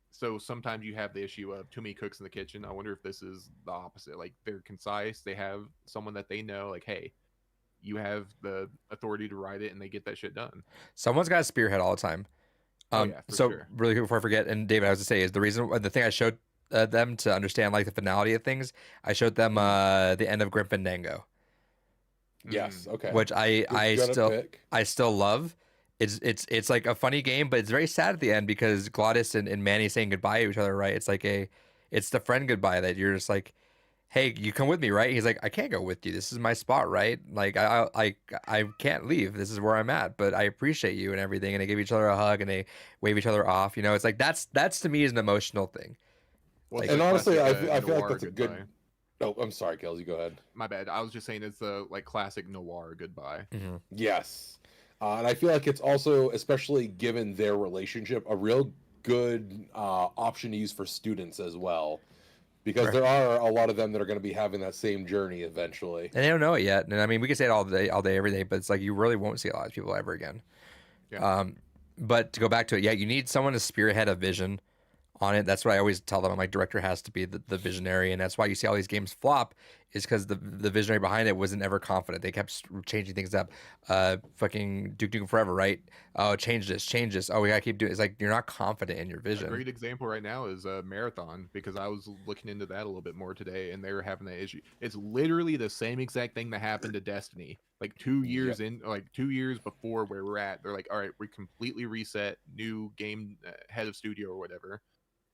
so sometimes you have the issue of too many cooks in the kitchen. I wonder if this is the opposite. Like they're concise, they have someone that they know, like, hey, you have the authority to write it, and they get that shit done. Someone's got a spearhead all the time. Oh, yeah, for So sure. really quick before I forget, and David, I was to say is the thing I showed them to understand like the finality of things. I showed them the end of Grim Fandango. Yes. Okay. which Gonna pick. I still love. It's like a funny game, but it's very sad at the end because Glottis and Manny saying goodbye to each other, right? It's the friend goodbye that you're just like, hey, you come with me, right? He's like, I can't go with you. This is my spot, right? Like I can't leave. This is where I'm at, but I appreciate you and everything. And they give each other a hug and they wave each other off. You know, it's like that's to me is an emotional thing. Well, Like- it's And a honestly, classic, I feel like noir that's a good. goodbye. Oh, I'm sorry, Kels. You go ahead. My bad. I was just saying it's the like classic noir goodbye. Mhm. Yes. And I feel like it's also, especially given their relationship, a real good option to use for students as well. Because Right. there are a lot of them that are going to be having that same journey eventually. And they don't know it yet. And I mean, we can say it all day, every day, but it's like you really won't see a lot of people ever again. Yeah. But to go back to it, yeah, you need someone to spearhead a vision on it. That's what I always tell them. I'm like, director has to be the visionary, and that's why you see all these games flop. Is because the visionary behind it wasn't ever confident. They kept changing things up. Fucking Duke Nukem Forever, right? Oh, change this. Oh, we gotta keep doing. It's like you're not confident in your A vision. great example right now is Marathon, because I was looking into that a little bit more today, and they were having that issue. It's literally the same exact thing that happened to Destiny, like 2 years in, like 2 years before where we're at. They're like, all right, we completely reset, new game head of studio or whatever,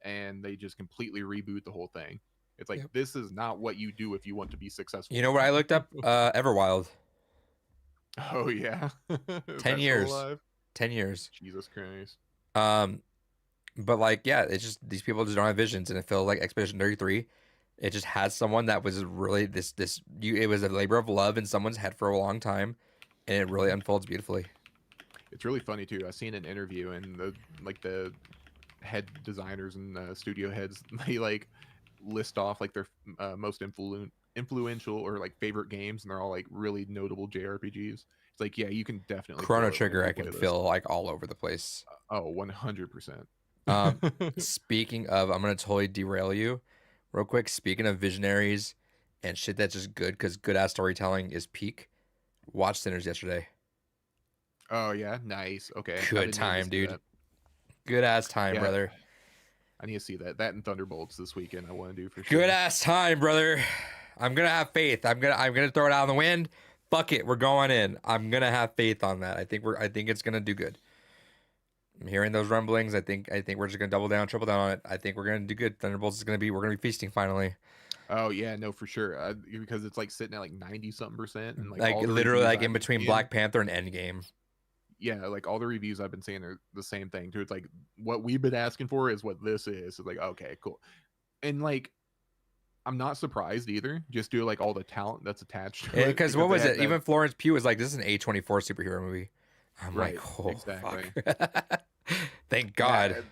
and they just completely reboot the whole thing. It's like, Yep. this is not what you do if you want to be successful. You know what I looked up? Everwild. Oh yeah, Is 10 that still years. alive? 10 years. Jesus Christ. But like, yeah, it's just these people just don't have visions, and it feels like Expedition 33. It just has someone that was really it was a labor of love in someone's head for a long time, and it really unfolds beautifully. It's really funny too. I seen an interview, and the head designers and studio heads, they like list off like their most influential or like favorite games, and they're all like really notable JRPGs. It's like, yeah, you can definitely Chrono throw it in Trigger, the I can playlist. feel like all over the place. Oh, 100%. Speaking of, I'm gonna totally derail you, real quick. Speaking of visionaries and shit that's just good, because good ass storytelling is peak. Watch Sinners yesterday. Oh yeah, nice. Okay. I Good didn't even time, see dude. that. Good ass time, Yeah. brother. I need to see that. That and Thunderbolts this weekend. I want to do for sure. Good ass time, brother. I'm gonna have faith. I'm gonna throw it out in the wind. Fuck it, we're going in. I'm gonna have faith on that. I think it's gonna do good. I'm hearing those rumblings. I think we're just gonna double down, triple down on it. I think we're gonna do good. Thunderbolts is we're gonna be feasting finally. Oh yeah, no, for sure. Because it's like sitting at like 90-something%, and Like all the literally reviews like I've in been between seeing- Black Panther and Endgame. Yeah, like all the reviews I've been seeing are the same thing too. It's like, what we've been asking for is what this is. It's like, okay, cool. And like, I'm not surprised either, just due to like all the talent that's attached to it. Because what they was had it? that- Even Florence Pugh was like, "This is an A24 superhero movie." I'm Right, like, oh exactly. fuck. Thank yeah, God.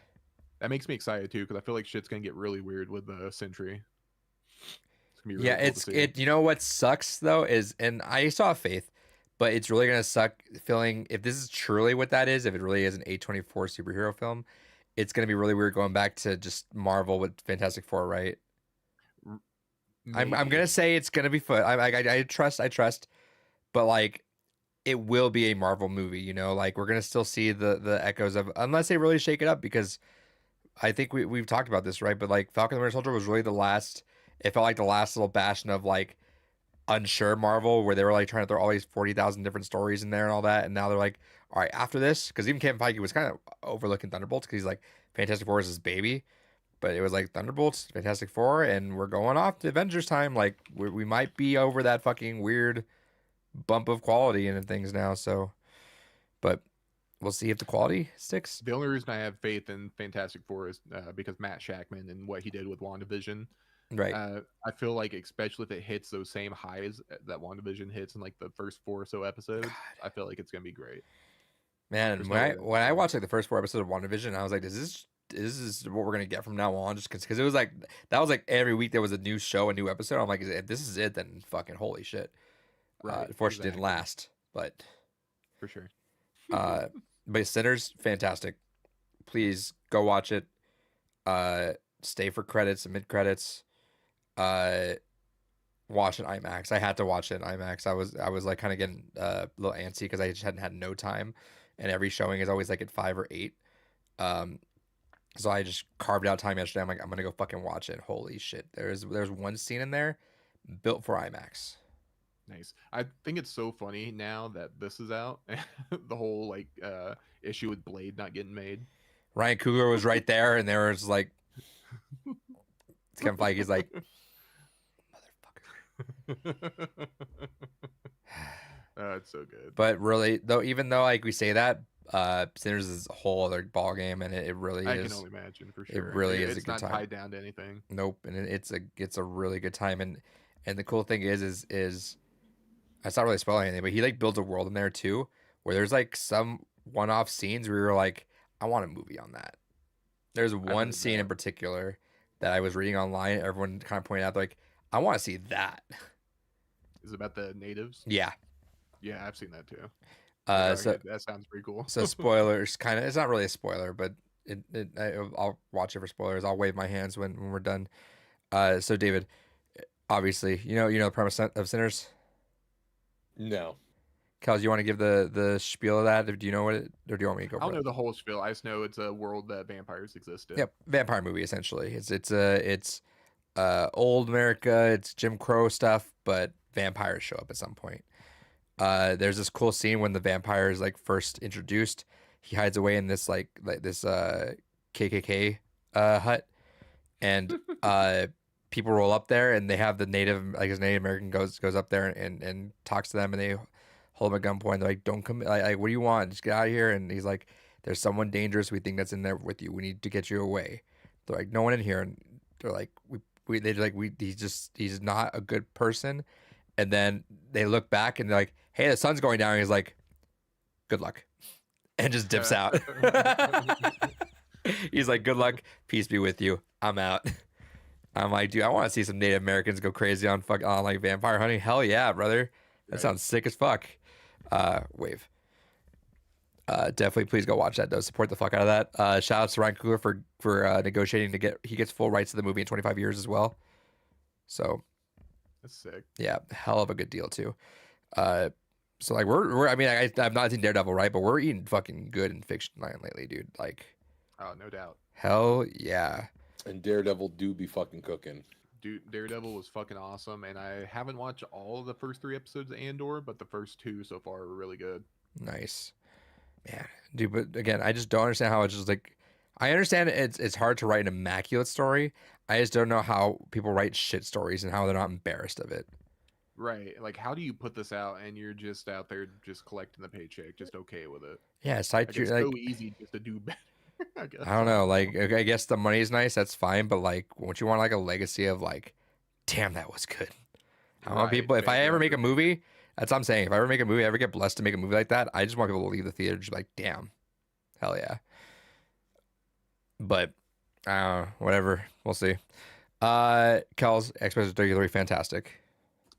that makes me excited too, because I feel like shit's gonna get really weird with the Sentry. It's gonna be really Yeah, cool to see. You know what sucks though is, and I saw Faith, but it's really gonna suck feeling if this is truly what that is. If it really is an A24 superhero film, it's gonna be really weird going back to just Marvel with Fantastic Four, right? I'm Maybe. gonna say it's gonna be fun. I trust, but like it will be a Marvel movie. You know, like we're gonna still see the echoes of, unless they really shake it up, because I think we've talked about this, right? But like Falcon and the Winter Soldier was really the last. It felt like the last little bastion of like unsure Marvel, where they were like trying to throw all these 40,000 different stories in there and all that, and now they're like, all right, after this, because even Kevin Feige was kind of overlooking Thunderbolts because he's like, Fantastic Four is his baby, but it was like Thunderbolts, Fantastic Four, and we're going off to Avengers time. Like we might be over that fucking weird bump of quality and things now. So, but we'll see if the quality sticks. The only reason I have faith in Fantastic Four is because Matt Shackman and what he did with WandaVision. Right. I feel like, especially if it hits those same highs that WandaVision hits in like the first 4 or so episodes, I feel like it's gonna be great. Man, there's when no I way that- when I watched like the first 4 episodes of WandaVision, I was like, is this what we're gonna get from now on? Just because it was like that was like every week there was a new show, a new episode. I'm like, if this is it, then fucking holy shit. Right, Unfortunately, it didn't exactly. last, but For sure. but Sinners, fantastic. Please go watch it. Stay for credits and mid credits. Watch it IMAX. I had to watch it in IMAX. I was like kind of getting a little antsy because I just hadn't had no time, and every showing is always like at 5 or 8. So I just carved out time yesterday. I'm like, I'm gonna go fucking watch it. Holy shit! There's one scene in there built for IMAX. Nice. I think it's so funny now that this is out. The whole like issue with Blade not getting made. Ryan Coogler was right there, and there was like, it's Kevin Feige's like, motherfucker. It's so good. But really, though, even though like we say that, Sinners is a whole other ball game, and it really I is. can only imagine for sure. really is a It's good not time. tied down to anything. Nope, and it's a really good time, and the cool thing is it's not really spoiling anything, but he like builds a world in there too, where there's like some one-off scenes where you're like, I want a movie on that. There's one heard scene in that. particular that I was reading online. Everyone kind of pointed out like, I want to see that. Is it about the natives? Yeah. Yeah, I've seen that too. Yeah, So that sounds pretty cool. so spoilers, kind of. It's not really a spoiler, but I'll watch it for spoilers. I'll wave my hands when we're done. So David, obviously, you know the premise of Sinners. No. Kels, you want to give the spiel of that? Do you know what it, or do you want me to go I don't for know it? the whole spiel. I just know it's a world that vampires exist in. Yep, vampire movie essentially. It's old America. It's Jim Crow stuff, but vampires show up at some point. There's this cool scene when the vampire is like first introduced. He hides away in this like this KKK hut, and people roll up there, and they have the native, like his Native American goes up there and talks to them, and they hold him at gunpoint. They're like, "Don't come! Like, what do you want? Just get out of here!" And he's like, "There's someone dangerous. We think that's in there with you. We need to get you away." They're like, "No one in here." And they're like, he's not a good person." And then they look back and they're like, "Hey, the sun's going down." And he's like, "Good luck," and just dips out. He's like, "Good luck, peace be with you. I'm out." I'm like, dude, I want to see some Native Americans go crazy on like vampire hunting. Hell yeah, brother. That Right. sounds sick as fuck. Wave. Definitely, please go watch that though. Support the fuck out of that. Shout out to Ryan Coogler for negotiating he gets full rights to the movie in 25 years as well. So That's sick. yeah, hell of a good deal too. So like we're I mean I've not seen Daredevil, right? But we're eating fucking good in fiction line lately, dude. Like Oh, no doubt. hell yeah. And Daredevil do be fucking cooking. Dude, Daredevil was fucking awesome, and I haven't watched all of the first 3 episodes of Andor, but the first 2 so far were really good. Nice. Man, dude, but again, I just don't understand how it's just like I understand it's hard to write an immaculate story. I just don't know how people write shit stories and how they're not embarrassed of it. Right. Like, how do you put this out and you're just out there just collecting the paycheck, just okay with it? Yeah, it's like, Like, it's like so easy just to do better, I guess. I don't know, like I guess the money is nice, that's fine, but like won't you want like a legacy of like, damn, that was good. I want Right, people, if I ever make a exactly. movie, that's what I'm saying. If I ever make a movie, I ever get blessed to make a movie like that, I just want people to leave the theater just be like, damn, hell yeah. But whatever, we'll see. Kels, Expedition 33, fantastic.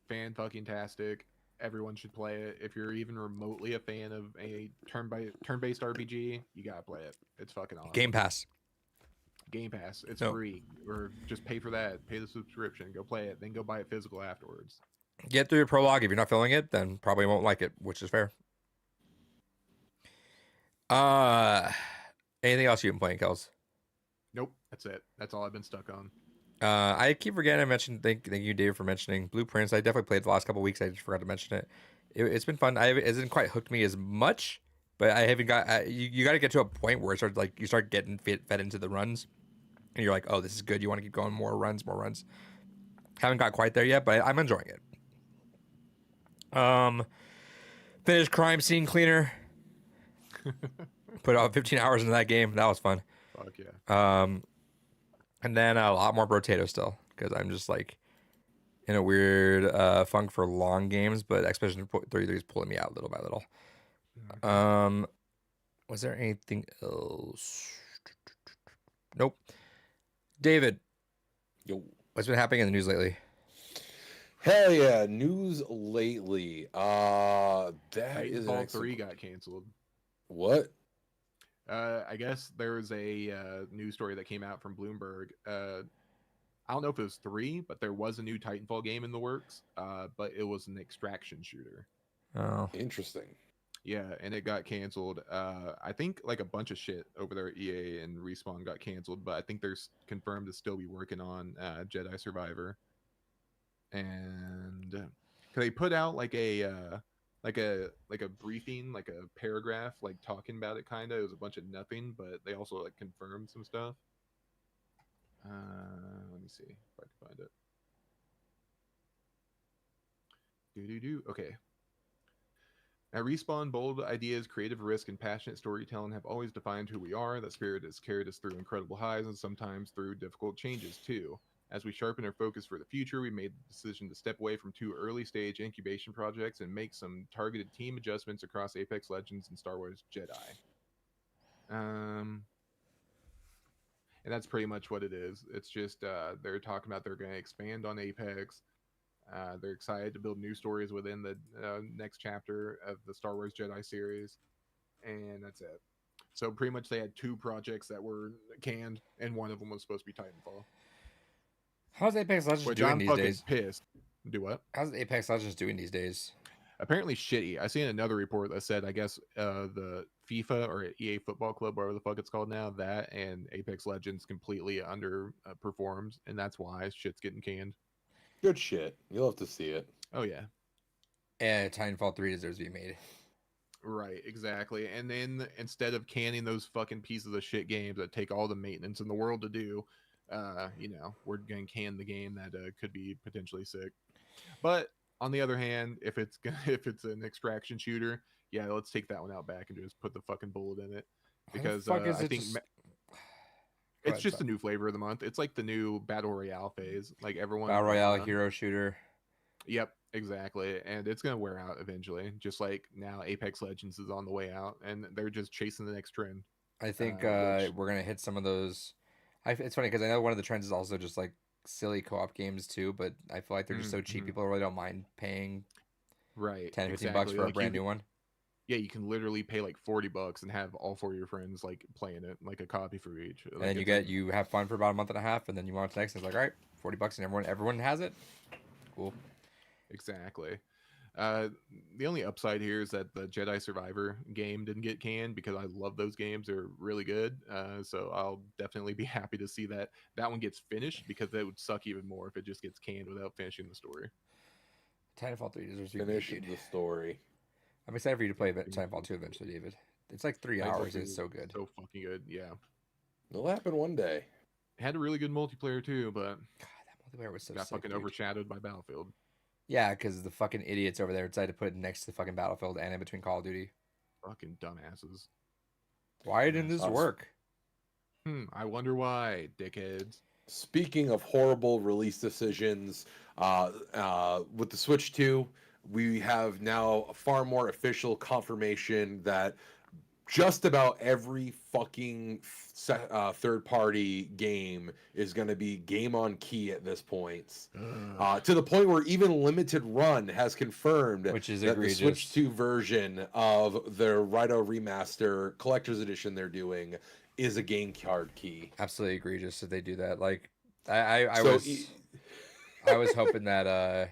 Fan-fucking-tastic. Everyone should play it. If you're even remotely a fan of a turn-based RPG, you gotta play it. It's fucking awesome. Game Pass. Game Pass. It's No. free. Or just pay for that. Pay the subscription. Go play it. Then go buy it physical afterwards. Get through your prologue. If you're not feeling it, then probably won't like it, which is fair. Anything else you've been playing, Kels? Nope. That's it. That's all I've been stuck on. I keep forgetting to mention. Thank you, Dave, for mentioning Blueprints. I definitely played the last couple weeks. I just forgot to mention it. It's been fun. It hasn't quite hooked me as much, but I haven't got. You got to get to a point where it starts like you start getting fed into the runs, and you're like, oh, this is good. You want to keep going, more runs, more runs. Haven't got quite there yet, but I'm enjoying it. Finished Crime Scene Cleaner. Put out 15 hours into that game. That was fun. Fuck yeah. And then a lot more Brotato still, because I'm just like in a weird funk for long games, but Expedition 33 is pulling me out little by little. Was there anything else? Nope. David, Yo. what's been happening in the news lately? Hell yeah, news lately. That is an Titanfall excellent... 3 got canceled. What? I guess there was a news story that came out from Bloomberg. I don't know if it was 3, but there was a new Titanfall game in the works. But it was an extraction shooter. Oh, Interesting. Yeah, and it got canceled. I think like a bunch of shit over there at EA and Respawn got canceled, but I think there's confirmed to still be working on Jedi Survivor. And They put out like a briefing, like a paragraph, like talking about it. Kind of, it was a bunch of nothing, but they also like confirmed some stuff. Let me see if I can find it. Okay. At Respawn, bold ideas, creative risk, and passionate storytelling have always defined who we are. That spirit has carried us through incredible highs and sometimes through difficult changes, too. As we sharpen our focus for the future, we made the decision to step away from 2 early stage incubation projects and make some targeted team adjustments across Apex Legends and Star Wars Jedi. And that's pretty much what it is. It's just they're talking about they're going to expand on Apex. They're excited to build new stories within the next chapter of the Star Wars Jedi series, and that's it. So pretty much they had 2 projects that were canned, and one of them was supposed to be Titanfall. How's Apex Legends Which doing I'm these fucking days? pissed. Do what? How's Apex Legends doing these days? Apparently shitty. I seen another report that said I guess the FIFA or EA Football Club, whatever the fuck it's called now, that and Apex Legends completely underperforms, and that's why shit's getting canned. Good shit. You'll have to see it. Oh yeah. Yeah, Titanfall 3 deserves to be made. Right, exactly. And then instead of canning those fucking pieces of shit games that take all the maintenance in the world to do, we're going to can the game that could be potentially sick. But on the other hand, if it's an extraction shooter, yeah, let's take that one out back and just put the fucking bullet in it, because Why the fuck is I it think just... Go it's ahead, just sorry. a new flavor of the month. It's like the new battle royale phase. Like everyone Battle Royale hero shooter. Yep, exactly. And it's going to wear out eventually. Just like now Apex Legends is on the way out and they're just chasing the next trend. I think Which we're gonna hit some of those. It's funny because I know one of the trends is also just like silly co-op games too, but I feel like they're just so cheap. Mhm. People really don't mind paying Right, 10, 15 bucks exactly. for a Like brand new one. yeah, you can literally pay like $40 and have all 4 of your friends like playing it, like a copy for each. And Like then it's you have fun for about a month and a half, and then you want it next, and it's like, all right, 40 bucks, and everyone has it. Cool. exactly. The only upside here is that the Jedi Survivor game didn't get canned because I love those games. They're really good. So I'll definitely be happy to see that one gets finished, because that would suck even more if it just gets canned without finishing the story. Titanfall 3 deserves to be Finish made, dude. the story. I'm excited for you to play Yeah, Titanfall 2 eventually, David. It's like 3 Titanfall hours, 2 and it's so good. So fucking good. Yeah. It'll happen one day. It had a really good multiplayer too, but God, that multiplayer was so got sick, fucking dude. overshadowed by Battlefield. Yeah, because the fucking idiots over there decided to put it next to the fucking Battlefield and in between Call of Duty. Fucking dumbasses. Why didn't this work? I wonder why, dickheads. Speaking of horrible release decisions, with the Switch 2, we have now a far more official confirmation that just about every fucking third-party game is going to be game on key at this point. To the point where even Limited Run has confirmed Which is that egregious. the Switch 2 version of their Raito Remaster Collector's Edition they're doing is a game card key. Absolutely egregious if they do that. Like, I So I was hoping that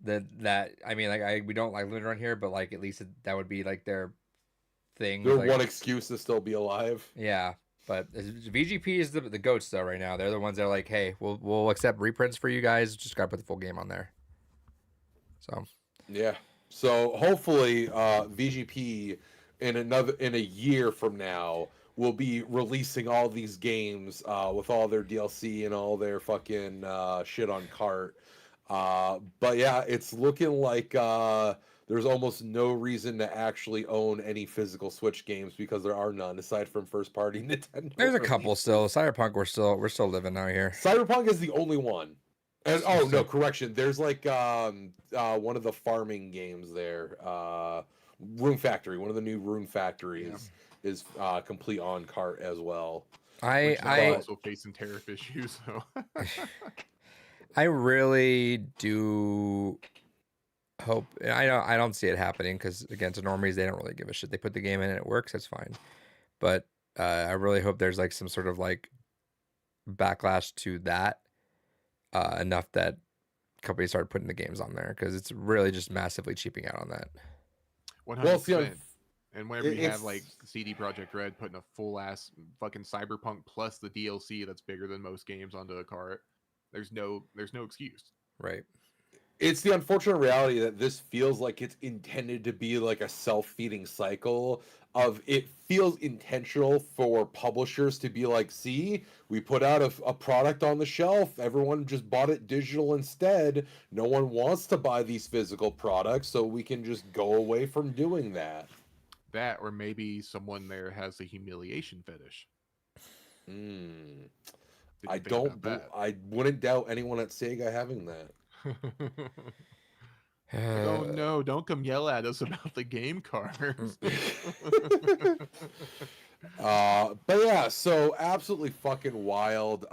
that I mean, like, we don't like Limited Run here, but like at least that would be like their thing. their like, one excuse to still be alive. Yeah, but VGP is the goats though right now. They're the ones that are like, hey, we'll accept reprints for you guys. Just gotta put the full game on there. So Yeah. So hopefully, VGP in a year from now will be releasing all these games with all their DLC and all their fucking shit on cart. But yeah, it's looking like there's almost no reason to actually own any physical Switch games because there are none aside from first party Nintendo. there's a couple still. Cyberpunk, we're still living out here. Cyberpunk is the only one. And oh no, correction. There's like one of the farming games there. Rune Factory, one of the new Rune Factories is complete on cart as well. Which I also facing tariff issues. So I really do hope. I don't see it happening because again, to normies, they don't really give a shit. They put the game in and it works. That's fine. But I really hope there's like some sort of like backlash to that enough that companies start putting the games on there because it's really just massively cheaping out on that. 100%. Well, see, and whenever you have like CD Projekt Red putting a full ass fucking Cyberpunk plus the DLC that's bigger than most games onto a cart, there's no excuse. Right. It's the unfortunate reality that this feels like it's intended to be like a self-feeding cycle of it feels intentional for publishers to be like, see, we put out a product on the shelf, everyone just bought it digital instead, no one wants to buy these physical products, so we can just go away from doing that. That, or maybe someone there has a humiliation fetish. Hmm. Didn't I think don't about that. I wouldn't doubt anyone at Sega having that. Like, oh no, don't come yell at us about the game cards. But yeah, so absolutely fucking wild.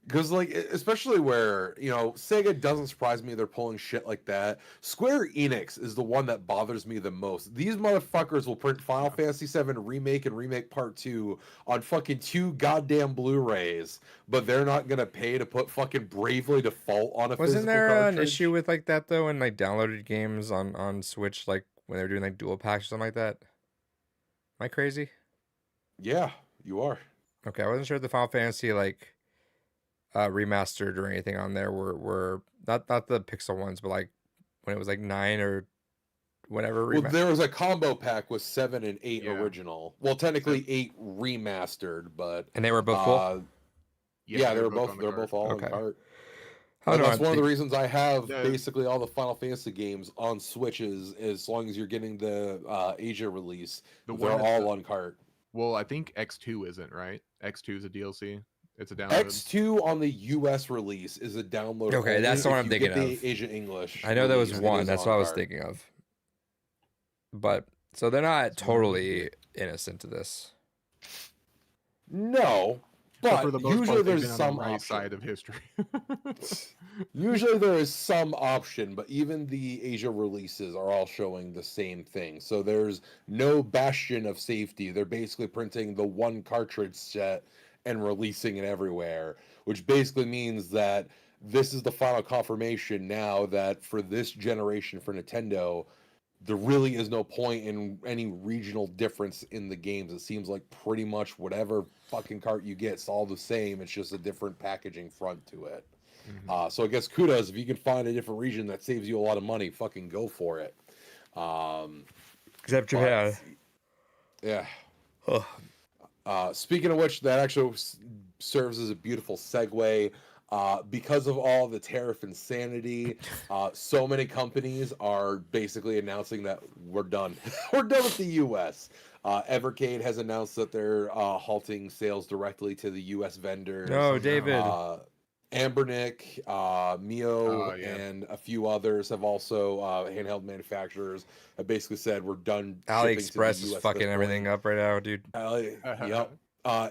Because like, especially where, you know, Sega doesn't surprise me they're pulling shit like that. Square Enix is the one that bothers me the most. These motherfuckers will print Final Fantasy VII Remake and Remake Part 2 on fucking 2 goddamn Blu-rays, but they're not gonna pay to put fucking Bravely Default on a Wasn't physical there an cartridge. issue with like that though, in like downloaded games on Switch, like when they were doing like dual packs or something like that? Am I crazy? Yeah, you are. Okay, I wasn't sure if the Final Fantasy like remastered or anything on there were not the pixel ones, but like when it was like 9 or whatever. Well, there was a combo pack with 7 and 8 Yeah. original. Well, technically 8 remastered, but and they were both full. yeah, they're they're both on the they're card. both all Okay. in cart. I And don't know. that's one of the reasons I have The- basically all the Final Fantasy games on Switches, as long as you're getting the Asia release, The they're one that's all on cart. Well, I think X2 isn't, right? X2 is a DLC. It's a download. X2 on the US release is a download. Okay, that's the only. one If I'm you get thinking the of. Asia English. I know there was release, it one. is That's on what I was cart. thinking of. But so they're not totally innocent to this. No, So but for the most usually part, they've there's been on some the right option. side of history. Usually there is some option, but even the Asia releases are all showing the same thing. So there's no bastion of safety. They're basically printing the one cartridge set and releasing it everywhere, which basically means that this is the final confirmation now that for this generation for Nintendo, there really is no point in any regional difference in the games. It seems like pretty much whatever fucking cart you get, it's all the same. It's just a different packaging front to it. So I guess kudos if you can find a different region that saves you a lot of money, fucking go for it. Except but- Japan. yeah. Ugh. Speaking of which, that actually serves as a beautiful segue. Because of all the tariff insanity, so many companies are basically announcing that we're done. We're done with the U.S. Evercade has announced that they're halting sales directly to the U.S. vendors. No, David. Ambernick, Mio, Oh, yeah. and a few others have also handheld manufacturers have basically said we're done. AliExpress is fucking everything up right now, dude. Yep.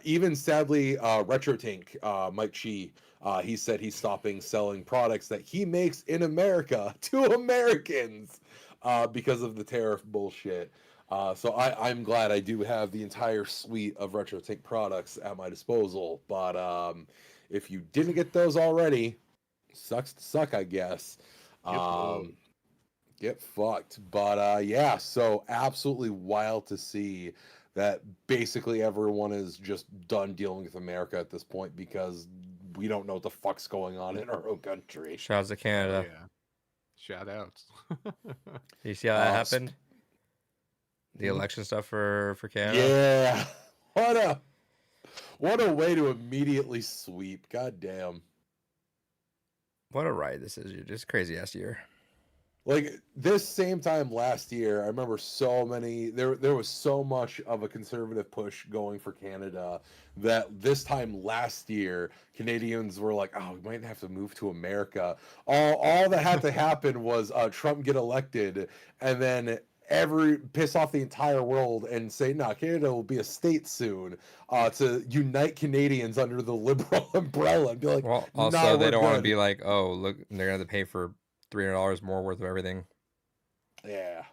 Even sadly, RetroTink, Mike Chi, he said he's stopping selling products that he makes in America to Americans because of the tariff bullshit. So I'm glad I do have the entire suite of RetroTink products at my disposal. But if you didn't get those already, sucks to suck, I guess. Get fucked. But yeah, so absolutely wild to see that basically everyone is just done dealing with America at this point because we don't know what the fuck's going on in our own country. Shouts to Oh, Canada. yeah. Shout outs. You see how that Uh, happened? The election stuff for Canada. Yeah. What a way to immediately sweep. God damn. What a ride this is, dude. Just crazy ass year. Like this same time last year, I remember so many there was so much of a conservative push going for Canada that this time last year, Canadians were like, "Oh, we might have to move to America." All that had to happen was Trump get elected, and then piss off the entire world and say, "No, Canada will be a state soon," to unite Canadians under the liberal umbrella and be like, Well, also "Nah, they we're don't want to good." be like, oh, look, they're gonna have to pay for $300 more worth of everything. Yeah.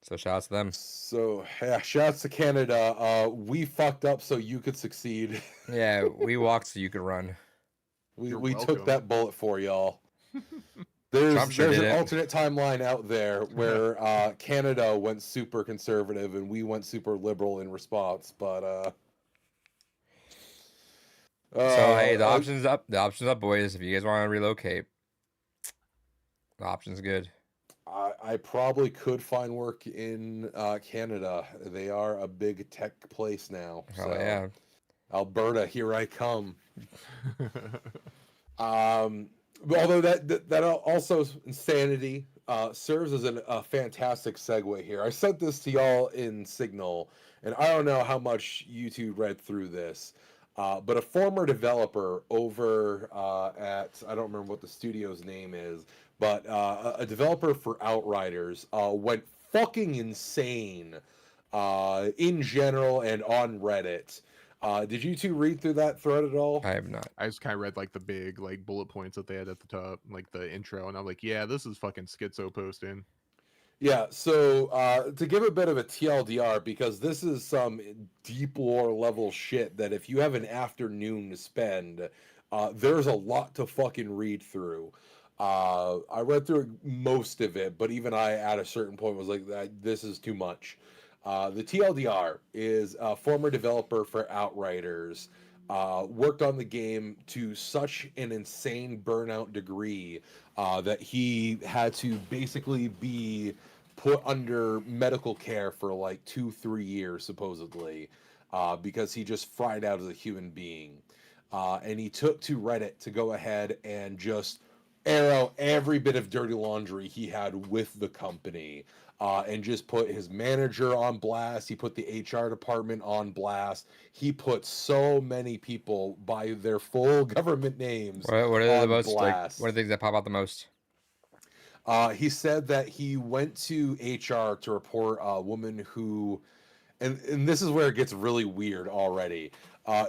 So shout out to them. So yeah, shouts to Canada. We fucked up so you could succeed. Yeah, we walked so you could run. You're we took welcome. that bullet for y'all. Trump sure There's an did it. alternate timeline out there where Canada went super conservative and we went super liberal in response. But So Hey, the option's up. The option's up, boys. If you guys want to relocate, the option's good. I probably could find work in Canada. They are a big tech place now. Hell So yeah. Alberta, here I come. But although that also insanity serves as a fantastic segue here. I sent this to y'all in Signal, and I don't know how much you two read through this, but a former developer over at, I don't remember what the studio's name is, but a developer for Outriders went fucking insane in general and on Reddit. Did you two read through that thread at all? I have not. I just kind of read like the big like bullet points that they had at the top, like the intro, and I'm like, yeah, this is fucking schizo posting. Yeah, so to give a bit of a TLDR, because this is some deep lore level shit that if you have an afternoon to spend, there's a lot to fucking read through. I read through most of it, but even I, at a certain point, was like, this is too much. The TLDR is a former developer for Outriders, worked on the game to such an insane burnout degree that he had to basically be put under medical care for like 2-3 years, supposedly, because he just fried out as a human being. And he took to Reddit to go ahead and just air out every bit of dirty laundry he had with the company. And just put his manager on blast. He put the HR department on blast. He put so many people by their full government names What are the on most blast. what are the things that pop out the most? He said that he went to HR to report a woman who, and this is where it gets really weird already.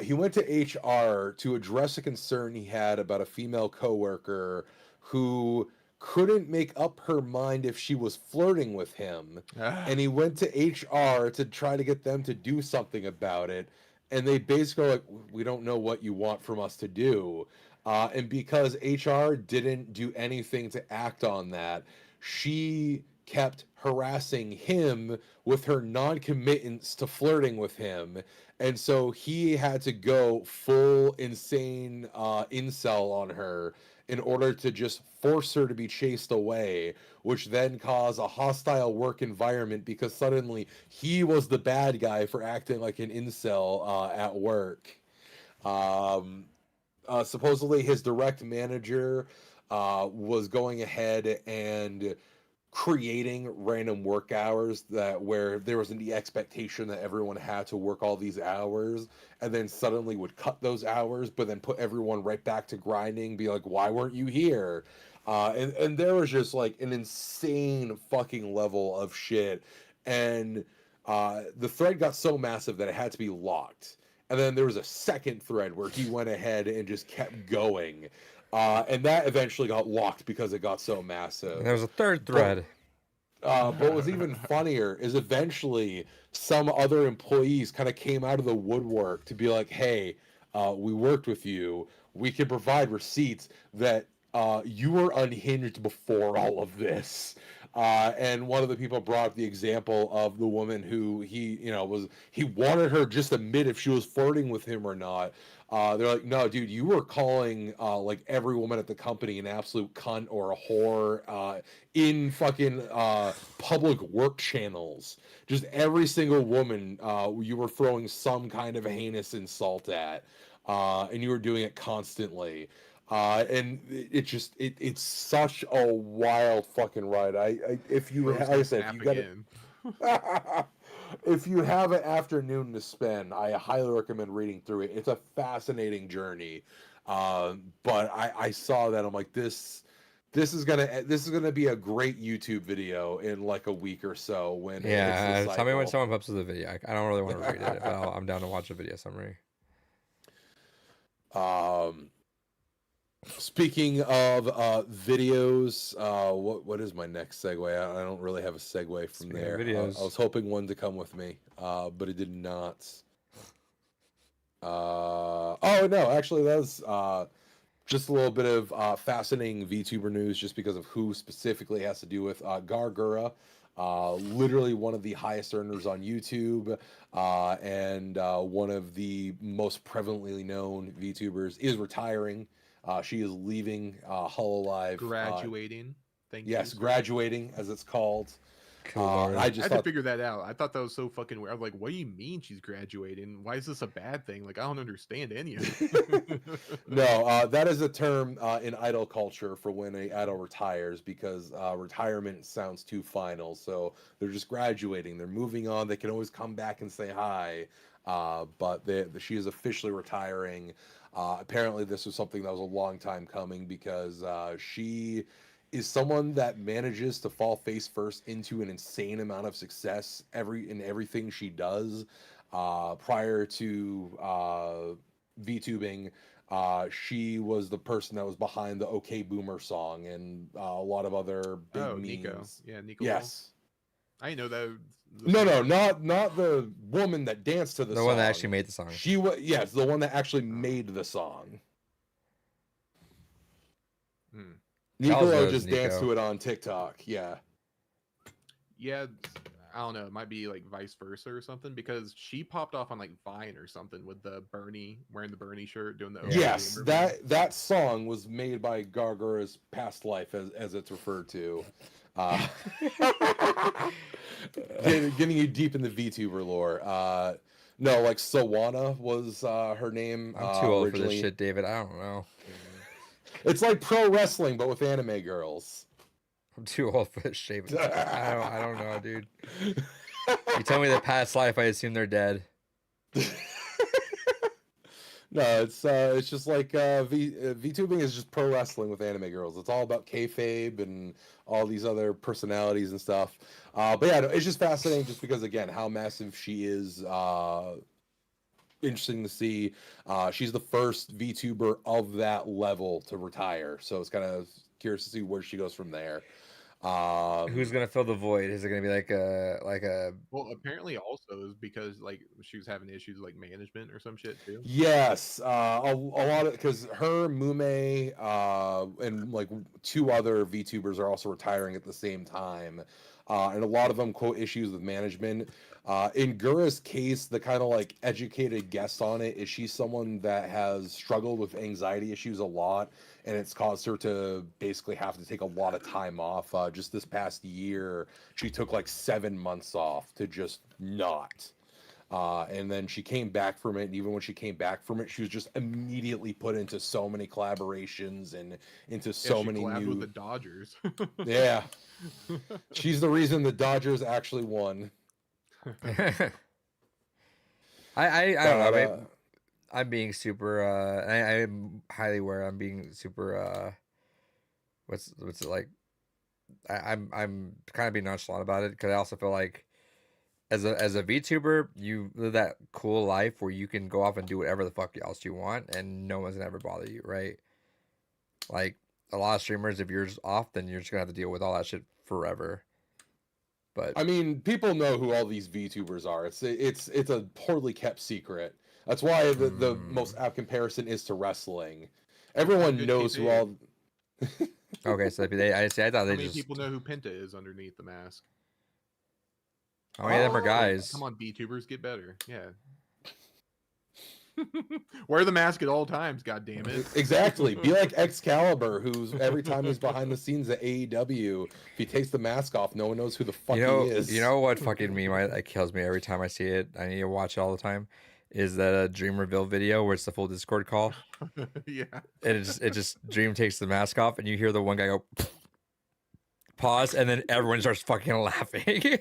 He went to HR to address a concern he had about a female coworker who couldn't make up her mind if she was flirting with him. And he went to HR to try to get them to do something about it. And they basically were like, we don't know what you want from us to do. And because HR didn't do anything to act on that, she kept harassing him with her non-committance to flirting with him. And so he had to go full insane incel on her in order to just force her to be chased away, which then caused a hostile work environment because suddenly he was the bad guy for acting like an incel at work. Supposedly his direct manager was going ahead and creating random work hours that where there was the expectation that everyone had to work all these hours, and then suddenly would cut those hours but then put everyone right back to grinding, be like, why weren't you here? And there was just like an insane fucking level of shit, and the thread got so massive that it had to be locked. And then there was a second thread where he went ahead and just kept going. And that eventually got locked because it got so massive. And there was a third thread. But what was even funnier is eventually some other employees kind of came out of the woodwork to be like, hey, we worked with you. We can provide receipts that you were unhinged before all of this. And one of the people brought up the example of the woman who he wanted her just to admit if she was flirting with him or not. They're like, no, dude, you were calling like every woman at the company an absolute cunt or a whore in fucking public work channels. Just every single woman you were throwing some kind of heinous insult at, and you were doing it constantly. And it's such a wild fucking ride. If you, like I said, if you got it. If you have an afternoon to spend, I highly recommend reading through it. It's a fascinating journey. But I saw that, I'm like, this is gonna be a great YouTube video in like a week or so. When Yeah, it's tell me when someone posts the video. I don't really want to read it, but I'm down to watch a video summary. Speaking of videos, what is my next segue? I don't really have a segue from Speaking of there. videos. I was hoping one to come with me, but it did not. Oh no, actually that was just a little bit of fascinating VTuber news, just because of who specifically has to do with Gargura. Literally one of the highest earners on YouTube, and one of the most prevalently known VTubers is retiring. She is leaving Hololive. Graduating. Thank you. Yes, sir. graduating as it's called. Good lord. I I just had to thought, figure that out. I thought that was so fucking weird. I was like, what do you mean she's graduating? Why is this a bad thing? Like, I don't understand any of it. no, that is a term in idol culture for when a idol retires, because retirement sounds too final. So they're just graduating. They're moving on. They can always come back and say hi, but she is officially retiring. Apparently, this was something that was a long time coming, because she is someone that manages to fall face first into an insane amount of success in everything she does. Prior to VTubing, she was the person that was behind the OK Boomer song and a lot of other big Oh, memes. Nico. Yeah, Nico. Yes. I didn't know that. No, not the woman that danced to the song. one that actually made the song. She was, yes, the one that actually made the song. Hmm. Charles Nico knows just danced Nico. to it on TikTok. Yeah. Yeah, I don't know. It might be like vice versa or something, because she popped off on like Vine or something with the Bernie wearing the Bernie shirt doing the Yeah. Yes, Gamer meme. that song was made by Gargara's past life, as it's referred to. Getting you deep in the VTuber lore. No, like Sawana was her name. I'm too old for originally. this shit, David. I don't know. It's like pro wrestling, but with anime girls. I'm too old for this shit. I don't know, dude. You tell me their past life, I assume they're dead. No, it's just like VTubing is just pro wrestling with anime girls. It's all about kayfabe and all these other personalities and stuff. But yeah, no, it's just fascinating, just because, again, how massive she is. Interesting to see. She's the first VTuber of that level to retire, so it's kind of curious to see where she goes from there. Who's gonna fill the void? Is it gonna be like a Well, apparently also is because like she was having issues with, like management or some shit too. Yes, a lot of, because her, Mume, and like two other VTubers are also retiring at the same time, and a lot of them quote issues with management. In Gura's case, the kind of like educated guess on it is she's someone that has struggled with anxiety issues a lot, and it's caused her to basically have to take a lot of time off. Just this past year, she took like 7 months off to just not. And then she came back from it, and even when she came back from it, she was just immediately put into so many collaborations and into so she many collabed new. with the Dodgers. Yeah, she's the reason the Dodgers actually won. I don't know. But, Maybe I'm being super. I'm highly aware. I'm being super. What's it like? I'm kind of being nonchalant about it, because I also feel like as a VTuber, you live that cool life where you can go off and do whatever the fuck else you want, and no one's gonna ever bother you, right? Like a lot of streamers, if you're just off, then you're just gonna have to deal with all that shit forever. But I mean, people know who all these VTubers are. It's a poorly kept secret. That's why the most apt comparison is to wrestling. Everyone Good knows who TV. all. okay, so if they, I thought How they many just people know who Penta is underneath the mask? how many of them are Oh, guys? Come on, VTubers, get better. Yeah. Wear the mask at all times, god damn it. Exactly. Be like Excalibur, who's every time he's behind the scenes at AEW, if he takes the mask off, no one knows who the fuck he is. You know what fucking meme that kills me every time I see it? I need to watch it all the time. Is that Dream reveal video where it's the full Discord call? Yeah. And it just Dream takes the mask off, and you hear the one guy go pause, and then everyone starts fucking laughing.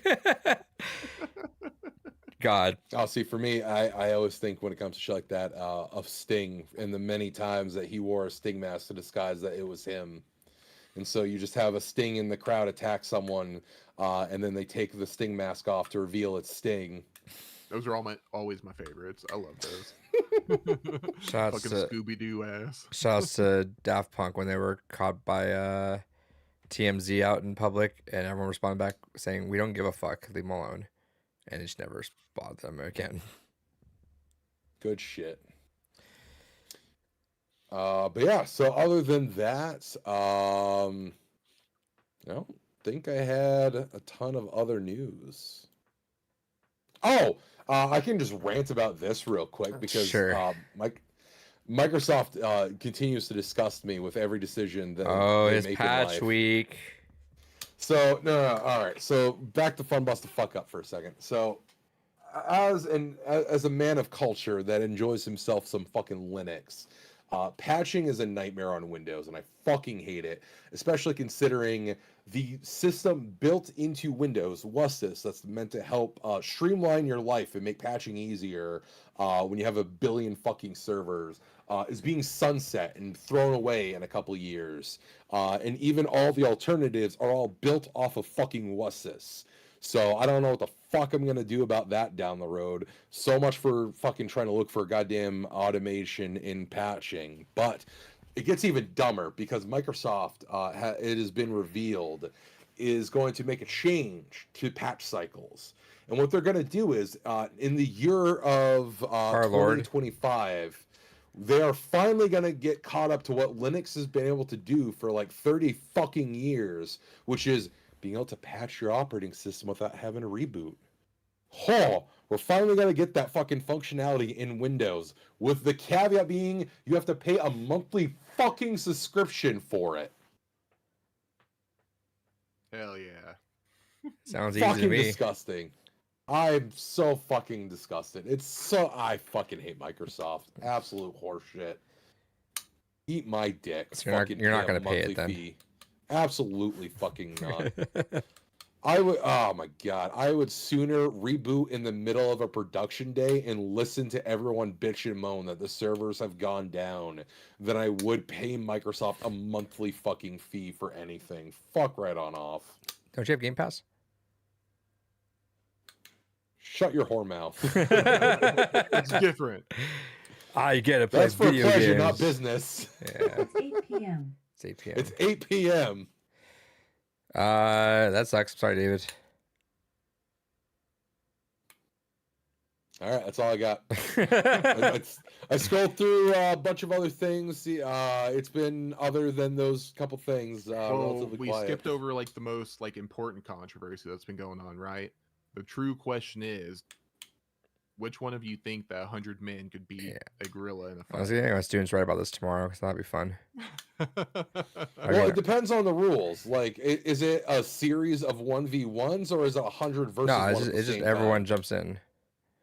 God, Oh, see, for me, I always think when it comes to shit like that of Sting, and the many times that he wore a Sting mask to disguise that it was him. And so you just have a Sting in the crowd attack someone, and then they take the Sting mask off to reveal it's Sting. Those are always my favorites. I love those. Shouts Fucking to- Scooby Doo ass. shouts to Daft Punk when they were caught by TMZ out in public, and everyone responded back saying, "We don't give a fuck, leave them alone," and it just never bothered them again. Good shit. But yeah, so other than that, no, think I had a ton of other news. Oh, I can just rant about this real quick because Sure. Microsoft continues to disgust me with every decision that Oh, they his make in patch life. week. So no, all right. So back to Fun Bust the fuck up for a second. So as a man of culture that enjoys himself some fucking Linux, patching is a nightmare on Windows, and I fucking hate it, especially considering the system built into Windows, WSDOS, that's meant to help streamline your life and make patching easier when you have a billion fucking servers, is being sunset and thrown away in a couple years. And even all the alternatives are all built off of fucking WSDOS. So I don't know what the fuck I'm gonna do about that down the road. So much for fucking trying to look for goddamn automation in patching. But it gets even dumber because Microsoft, it has been revealed, is going to make a change to patch cycles. And what they're going to do is, in the year of Our Lord. 2025, they are finally going to get caught up to what Linux has been able to do for like 30 fucking years, which is being able to patch your operating system without having to reboot. Oh, we're finally going to get that fucking functionality in Windows, with the caveat being you have to pay a monthly fucking subscription for it. Hell yeah. Sounds easy to Fucking me. disgusting. I'm so fucking disgusted. I fucking hate Microsoft. Absolute horseshit. Eat my dick. So you're not pay a gonna pay it monthly then. fee. Absolutely fucking not. I would, oh my god, I would sooner reboot in the middle of a production day and listen to everyone bitch and moan that the servers have gone down than I would pay Microsoft a monthly fucking fee for anything. Fuck right on off. Don't you have Game Pass? Shut your whore mouth. It's different. I get to play That's for video pleasure, games. not business. Yeah, It's 8 p.m. it's 8 p.m. It's 8 p.m. That sucks. I'm sorry, David. All right, that's all I got. yeah, I scrolled through a bunch of other things. It's been other than those couple things. Well, Relatively we quiet. skipped over like the most like important controversy that's been going on, right? The true question is, which one of you think that 100 men could beat a gorilla in a I was fight? getting my students write about this tomorrow because that'd be fun. Well, it depends on the rules. Like, is it a series of 1v1s or is it 100 versus No, one it's at just, the it's just same everyone time? jumps in.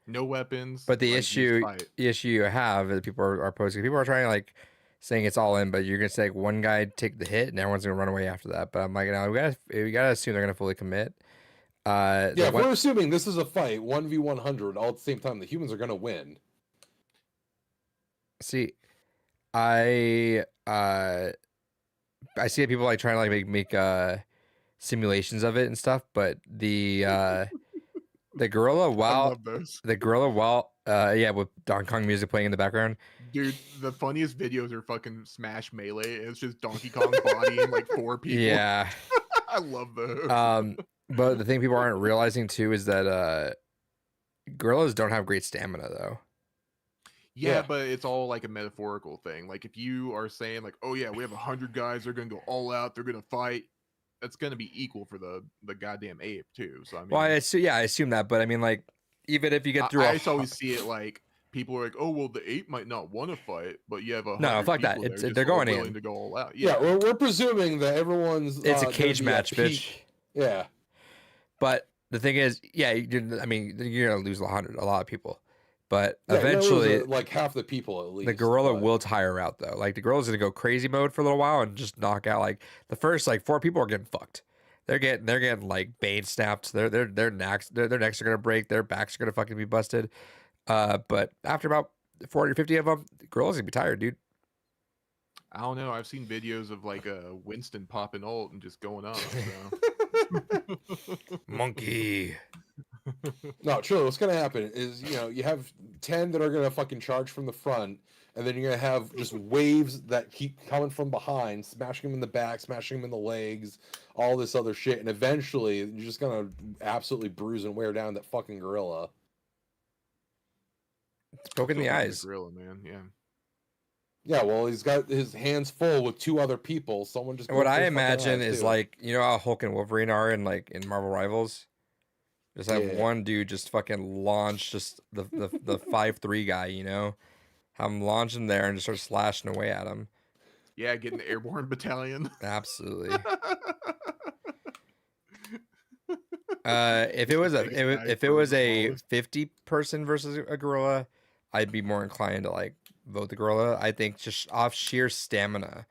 No weapons. But the like, just issue fight. you have is people are posting. People are trying to like saying it's all in, but you're gonna say like, one guy take the hit and everyone's gonna run away after that. But I'm like, no, we gotta assume they're gonna fully commit. Yeah, if we're assuming this is a fight, 1v100, all at the same time, the humans are gonna win. See, I see people like trying to like make simulations of it and stuff, but the gorilla I love those. yeah, with Donkey Kong music playing in the background. Dude, the funniest videos are fucking Smash Melee. And it's just Donkey Kong's body and like 4 people. Yeah. I love those. But the thing people aren't realizing too is that gorillas don't have great stamina though. Yeah, but it's all like a metaphorical thing. Like if you are saying like, oh yeah, we have 100 guys, they're gonna go all out, they're gonna fight. That's gonna be equal for the goddamn ape too. So I mean, Well, I assume that, but I mean, like, even if you get through, I just always see it like people are like, oh well, the ape might not want to fight, but you have a fuck that. They're going willing in to go all out. Yeah, we're presuming that everyone's. It's a gonna cage be at match, peak. bitch. Yeah. But the thing is, yeah, I mean, you're gonna lose a lot of people, but Yeah, eventually, like half the people at least. the gorilla but- will tire out though. Like the gorilla's gonna go crazy mode for a little while and just knock out. Like the first like 4 people are getting fucked. They're getting like bane snapped. Their necks are gonna break. Their backs are gonna fucking be busted. But after about 40 or 50 of them, the gorilla's gonna be tired, dude. I don't know. I've seen videos of like Winston popping ult and just going up. So. Monkey. No, truly, what's gonna happen is you have 10 that are gonna fucking charge from the front, and then you're gonna have just waves that keep coming from behind, smashing them in the back, smashing them in the legs, all this other shit, and eventually you're just gonna absolutely bruise and wear down that fucking gorilla. Poke in the Still being a eyes. gorilla, man. Yeah. Yeah, well, he's got his hands full with 2 other people. Someone just What go I for fucking imagine eyes, is too. like, you know how Hulk and Wolverine are in like in Marvel Rivals? Just have Yeah. one dude just fucking launch just the 5'3" guy, you know? Have him launch him there and just start slashing away at him. Yeah, get an airborne battalion. Absolutely. If it Just was the a biggest guy if it for was the a smallest. 50 person versus a gorilla, I'd be more inclined to like vote the gorilla. I think just off sheer stamina,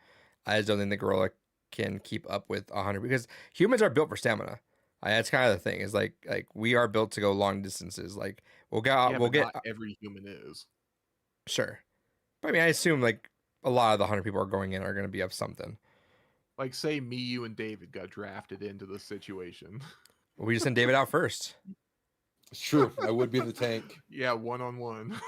I just don't think the gorilla can keep up with 100 because humans are built for stamina. That's kind of the thing. Is like we are built to go long distances. Like Yeah, we'll but get not every human is. sure, but I mean I assume like a lot of the 100 people are going in are going to be up something. Like, say me, you, and David got drafted into the situation. We just send David out first. It's true. I would be the tank. Yeah, 1-on-1.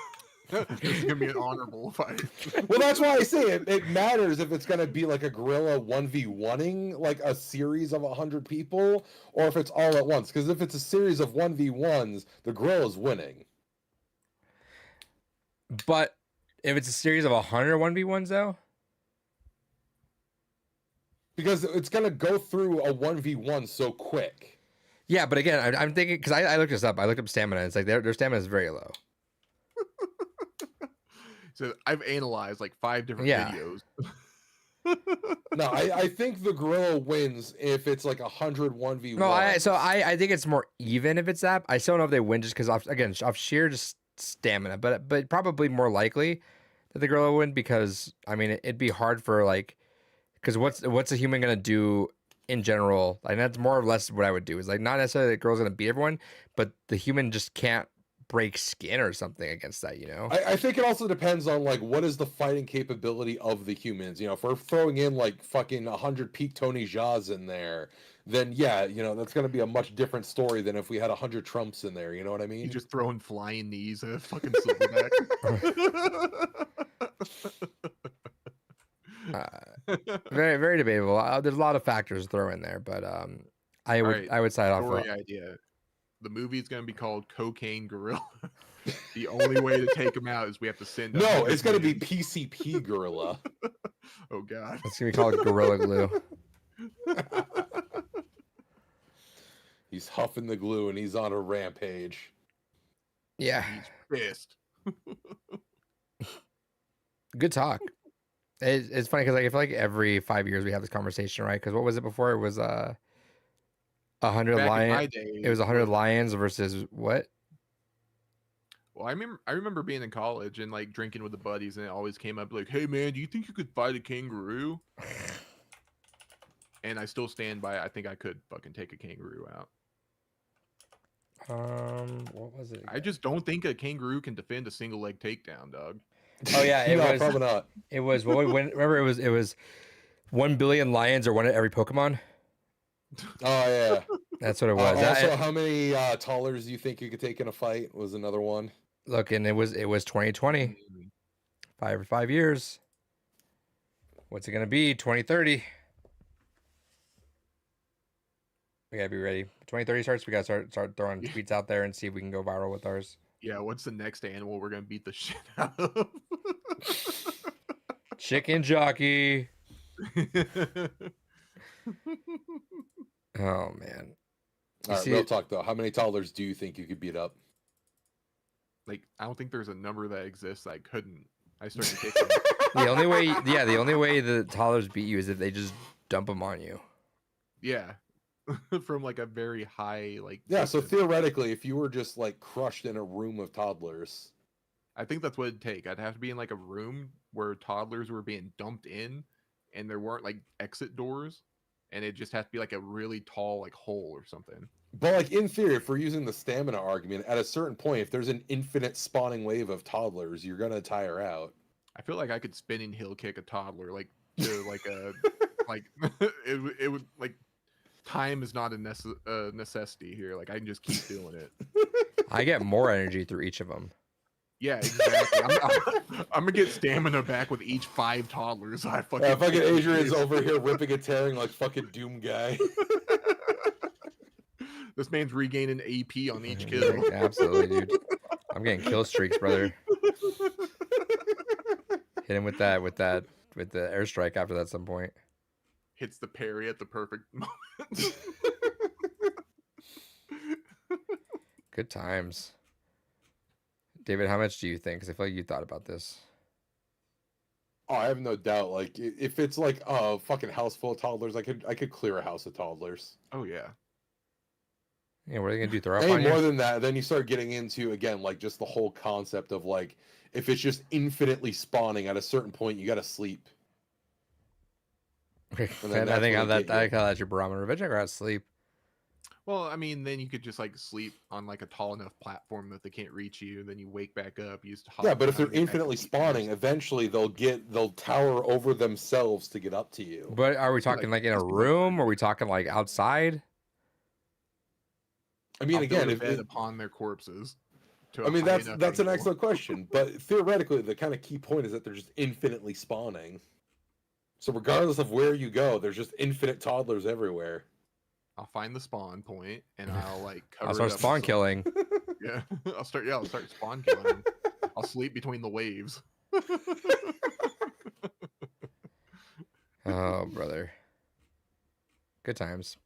This is gonna be an honorable fight. Well, that's why I say it matters if it's going to be like a gorilla 1v1ing like a series of 100 people or if it's all at once. Because if it's a series of 1v1s, the gorilla's winning. But if it's a series of 100 1v1s though, Because it's going to go through a 1v1 so quick. yeah. But again, I'm thinking because I looked this up. I looked up stamina. It's like their stamina is very low. So I've analyzed like 5 different Yeah. videos. No, I think the gorilla wins if it's like 100 1v1. No, I think it's more even if it's that. I still don't know if they win just because off sheer just stamina, but probably more likely that the gorilla would win because I mean it'd be hard for like because what's a human gonna do in general? Like that's more or less what I would do is like not necessarily the girl's gonna beat everyone, but the human just can't break skin or something against that, you know? I think it also depends on like what is the fighting capability of the humans. You know, if we're throwing in like fucking 100 peak Tony Jaa's in there, then yeah, you know that's going to be a much different story than if we had 100 Trumps in there. You know what I mean? He's just throwing flying knees at a fucking silverback. Very very debatable. There's a lot of factors to throw in there, but I would Alright, I would side off. Story idea. The movie's gonna be called Cocaine Gorilla. The only way to take him out is we have to send. No, 100 it's going to be men. PCP gorilla. Oh god. It's gonna be called Gorilla Glue. He's huffing the glue and he's on a rampage. Yeah, He's pissed. good talk. It's funny because like I feel like every 5 years we have this conversation, right? Because what was it before? It was 100 Back in my lion. day, It was 100 lions versus what? Well, I remember being in college and like drinking with the buddies, and it always came up like, "Hey man, do you think you could fight a kangaroo?" And I still stand by it. I think I could fucking take a kangaroo out. What was it? I just don't think a kangaroo can defend a single leg takedown, dog. Oh yeah, it No, was. probably not. It was remember it was 1 billion lions or one at every Pokemon. Oh yeah. That's what it was. That- Also, how many toddlers do you think you could take in a fight? Was another one. look, and it was 2020. 5 years. What's it gonna be? 2030. We gotta be ready. 2030 starts. We gotta start throwing Yeah. tweets out there and see if we can go viral with ours. Yeah, what's the next animal we're gonna beat the shit out of? Chicken jockey. Oh man. All right, see real it- talk though. How many toddlers do you think you could beat up? Like, I don't think there's a number that exists I couldn't. I started thinking. The only way the toddlers beat you is if they just dump them on you. Yeah. From like a very high like Yeah, so distance. theoretically, if you were just like crushed in a room of toddlers, I think that's what it'd take. I'd have to be in like a room where toddlers were being dumped in and there weren't like exit doors, and it just has to be like a really tall like hole or something. but like in theory, if we're using the stamina argument, at a certain point, if there's an infinite spawning wave of toddlers, you're gonna tire out. I feel like I could spinning heel kick a toddler like to like a like it would like time is not a necessity here. Like I can just keep doing it. I get more energy through each of them. Yeah, exactly. I'm gonna get stamina back with each 5 toddlers. I fucking Fucking kick Adrian's this. over here ripping and tearing like fucking Doom guy. This man's regaining AP on each kill. Absolutely, dude. I'm getting kill streaks, brother. Hit him with the airstrike after that at some point. Hits the parry at the perfect moment. Good times. David, how much do you think? Because I feel like you thought about this. Oh, I have no doubt. Like, if it's like a fucking house full of toddlers, I could clear a house of toddlers. Oh yeah. Yeah, what are they gonna do? Throw up Any on more you? than that, then you start getting into again like just the whole concept of like if it's just infinitely spawning at a certain point, you got to sleep. I then that's think when they get I you. think that's your barometer. Eventually, I gotta sleep. Well, I mean, then you could just like sleep on like a tall enough platform that they can't reach you. Then you wake back up. You just hop Yeah, but if down, they're get back to infinitely sleep spawning, first. eventually they'll tower over themselves to get up to you. But are we So, talking like in a just be like, room? Or are we talking like outside? I mean, I'll again, build a if bed upon their corpses. To I a mean high that's enough an angle. excellent question, but theoretically, the kind of key point is that they're just infinitely spawning. So regardless of where you go, there's just infinite toddlers everywhere. I'll find the spawn point and I'll like cover I'll it start up with spawn some- killing. Yeah, I'll start spawn killing. 'em. I'll sleep between the waves. Oh, brother. Good times.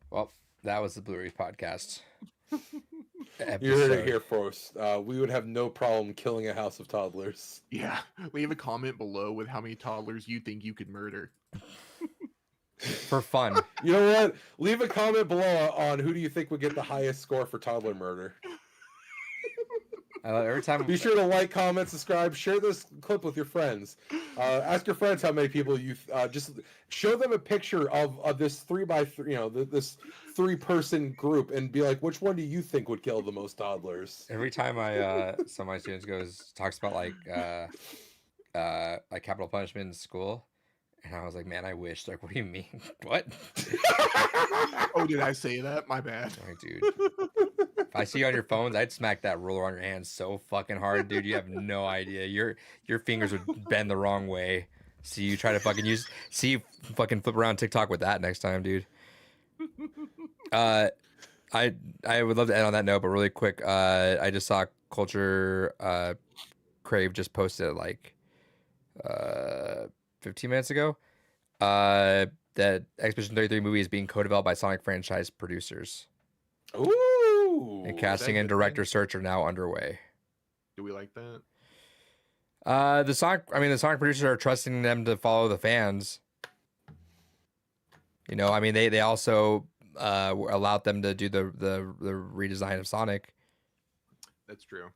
Well, that was the Blue Reef podcast. You heard it Episode. here first. We would have no problem killing a house of toddlers. Yeah, leave a comment below with how many toddlers you think you could murder. For fun. You know what? Leave a comment below on who do you think would get the highest score for toddler murder. I love every time. Be sure to like, comment, subscribe, share this clip with your friends. Ask your friends how many people you just show them a picture of this 3x3, this 3-person group, and be like, which one do you think would kill the most toddlers? Every time some of my students talks about like capital punishment in school, and I was like, man, I wish. Like, what do you mean? What? Oh, did I say that? My bad. Like, dude, if I see you on your phones, I'd smack that ruler on your hand so fucking hard, dude. You have no idea. Your fingers would bend the wrong way. See you try to fucking you fucking flip around TikTok with that next time, dude. I would love to end on that note, but really quick, I just saw Culture Crave just posted like 15 minutes ago that Expedition 33 movie is being co-developed by Sonic franchise producers. Ooh. And casting and director search are now underway. Do we like that? The Sonic producers are trusting them to follow the fans. You know, I mean, they also allowed them to do the redesign of Sonic. That's true.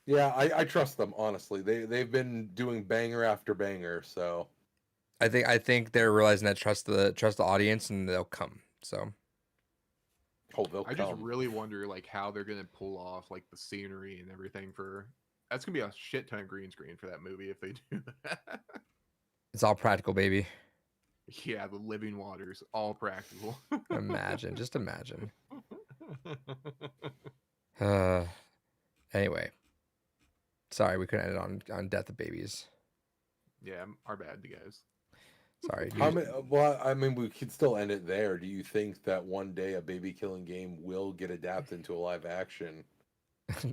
Yeah, I trust them, honestly. They've been doing banger after banger, so I think they're realizing that trust the audience and they'll come. So they'll I just come. really wonder like how they're gonna pull off like the scenery and everything for. That's gonna be a shit ton of green screen for that movie if they do that. it's all practical, baby. Yeah, the living waters, all practical. Imagine, just imagine. Anyway, sorry we couldn't end it on death of babies. Yeah, our bad, you guys. Sorry. How many, well, I mean, we could still end it there. Do you think that one day a baby killing game will get adapted into a live action?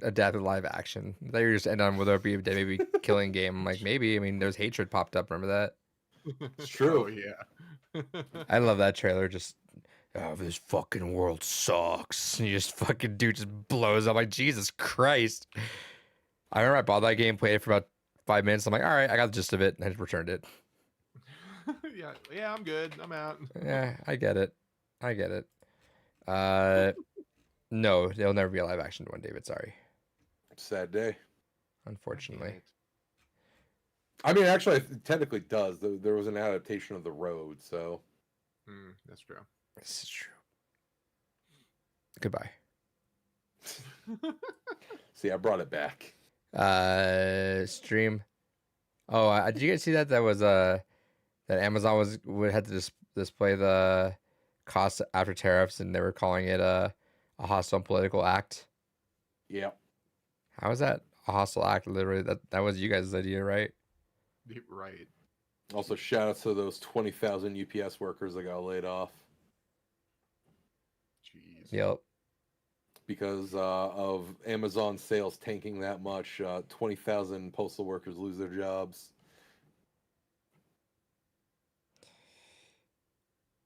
Adapted live action. I thought you were just end on whether it be a baby killing game. I'm like, maybe. I mean, there's hatred popped up. Remember that? It's true. Oh yeah. I love that trailer. Just, oh, this fucking world sucks. And you just fucking dude just blows up. Like, Jesus Christ. I remember I bought that game, played it for about 5 minutes. I'm like, all right, I got the gist of it, and I just returned it. yeah, I'm good. I'm out. Yeah, I get it. No, there'll never be a live action one, David. Sorry. Sad day. Unfortunately. I mean, actually, it technically does. There was an adaptation of The Road, so. That's true. This is true. Goodbye. See, I brought it back. Stream. Oh, did you guys see that? That was that Amazon had to display the cost after tariffs, and they were calling it a hostile political act. Yeah. How is that a hostile act? Literally, that was you guys' idea, right? Right. Also, shout out to those 20,000 UPS workers that got laid off Jeez. Yep. because of Amazon sales tanking that much. 20,000 postal workers lose their jobs.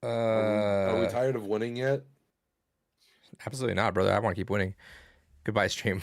Are we tired of winning yet? Absolutely not, brother. I want to keep winning. Goodbye, stream.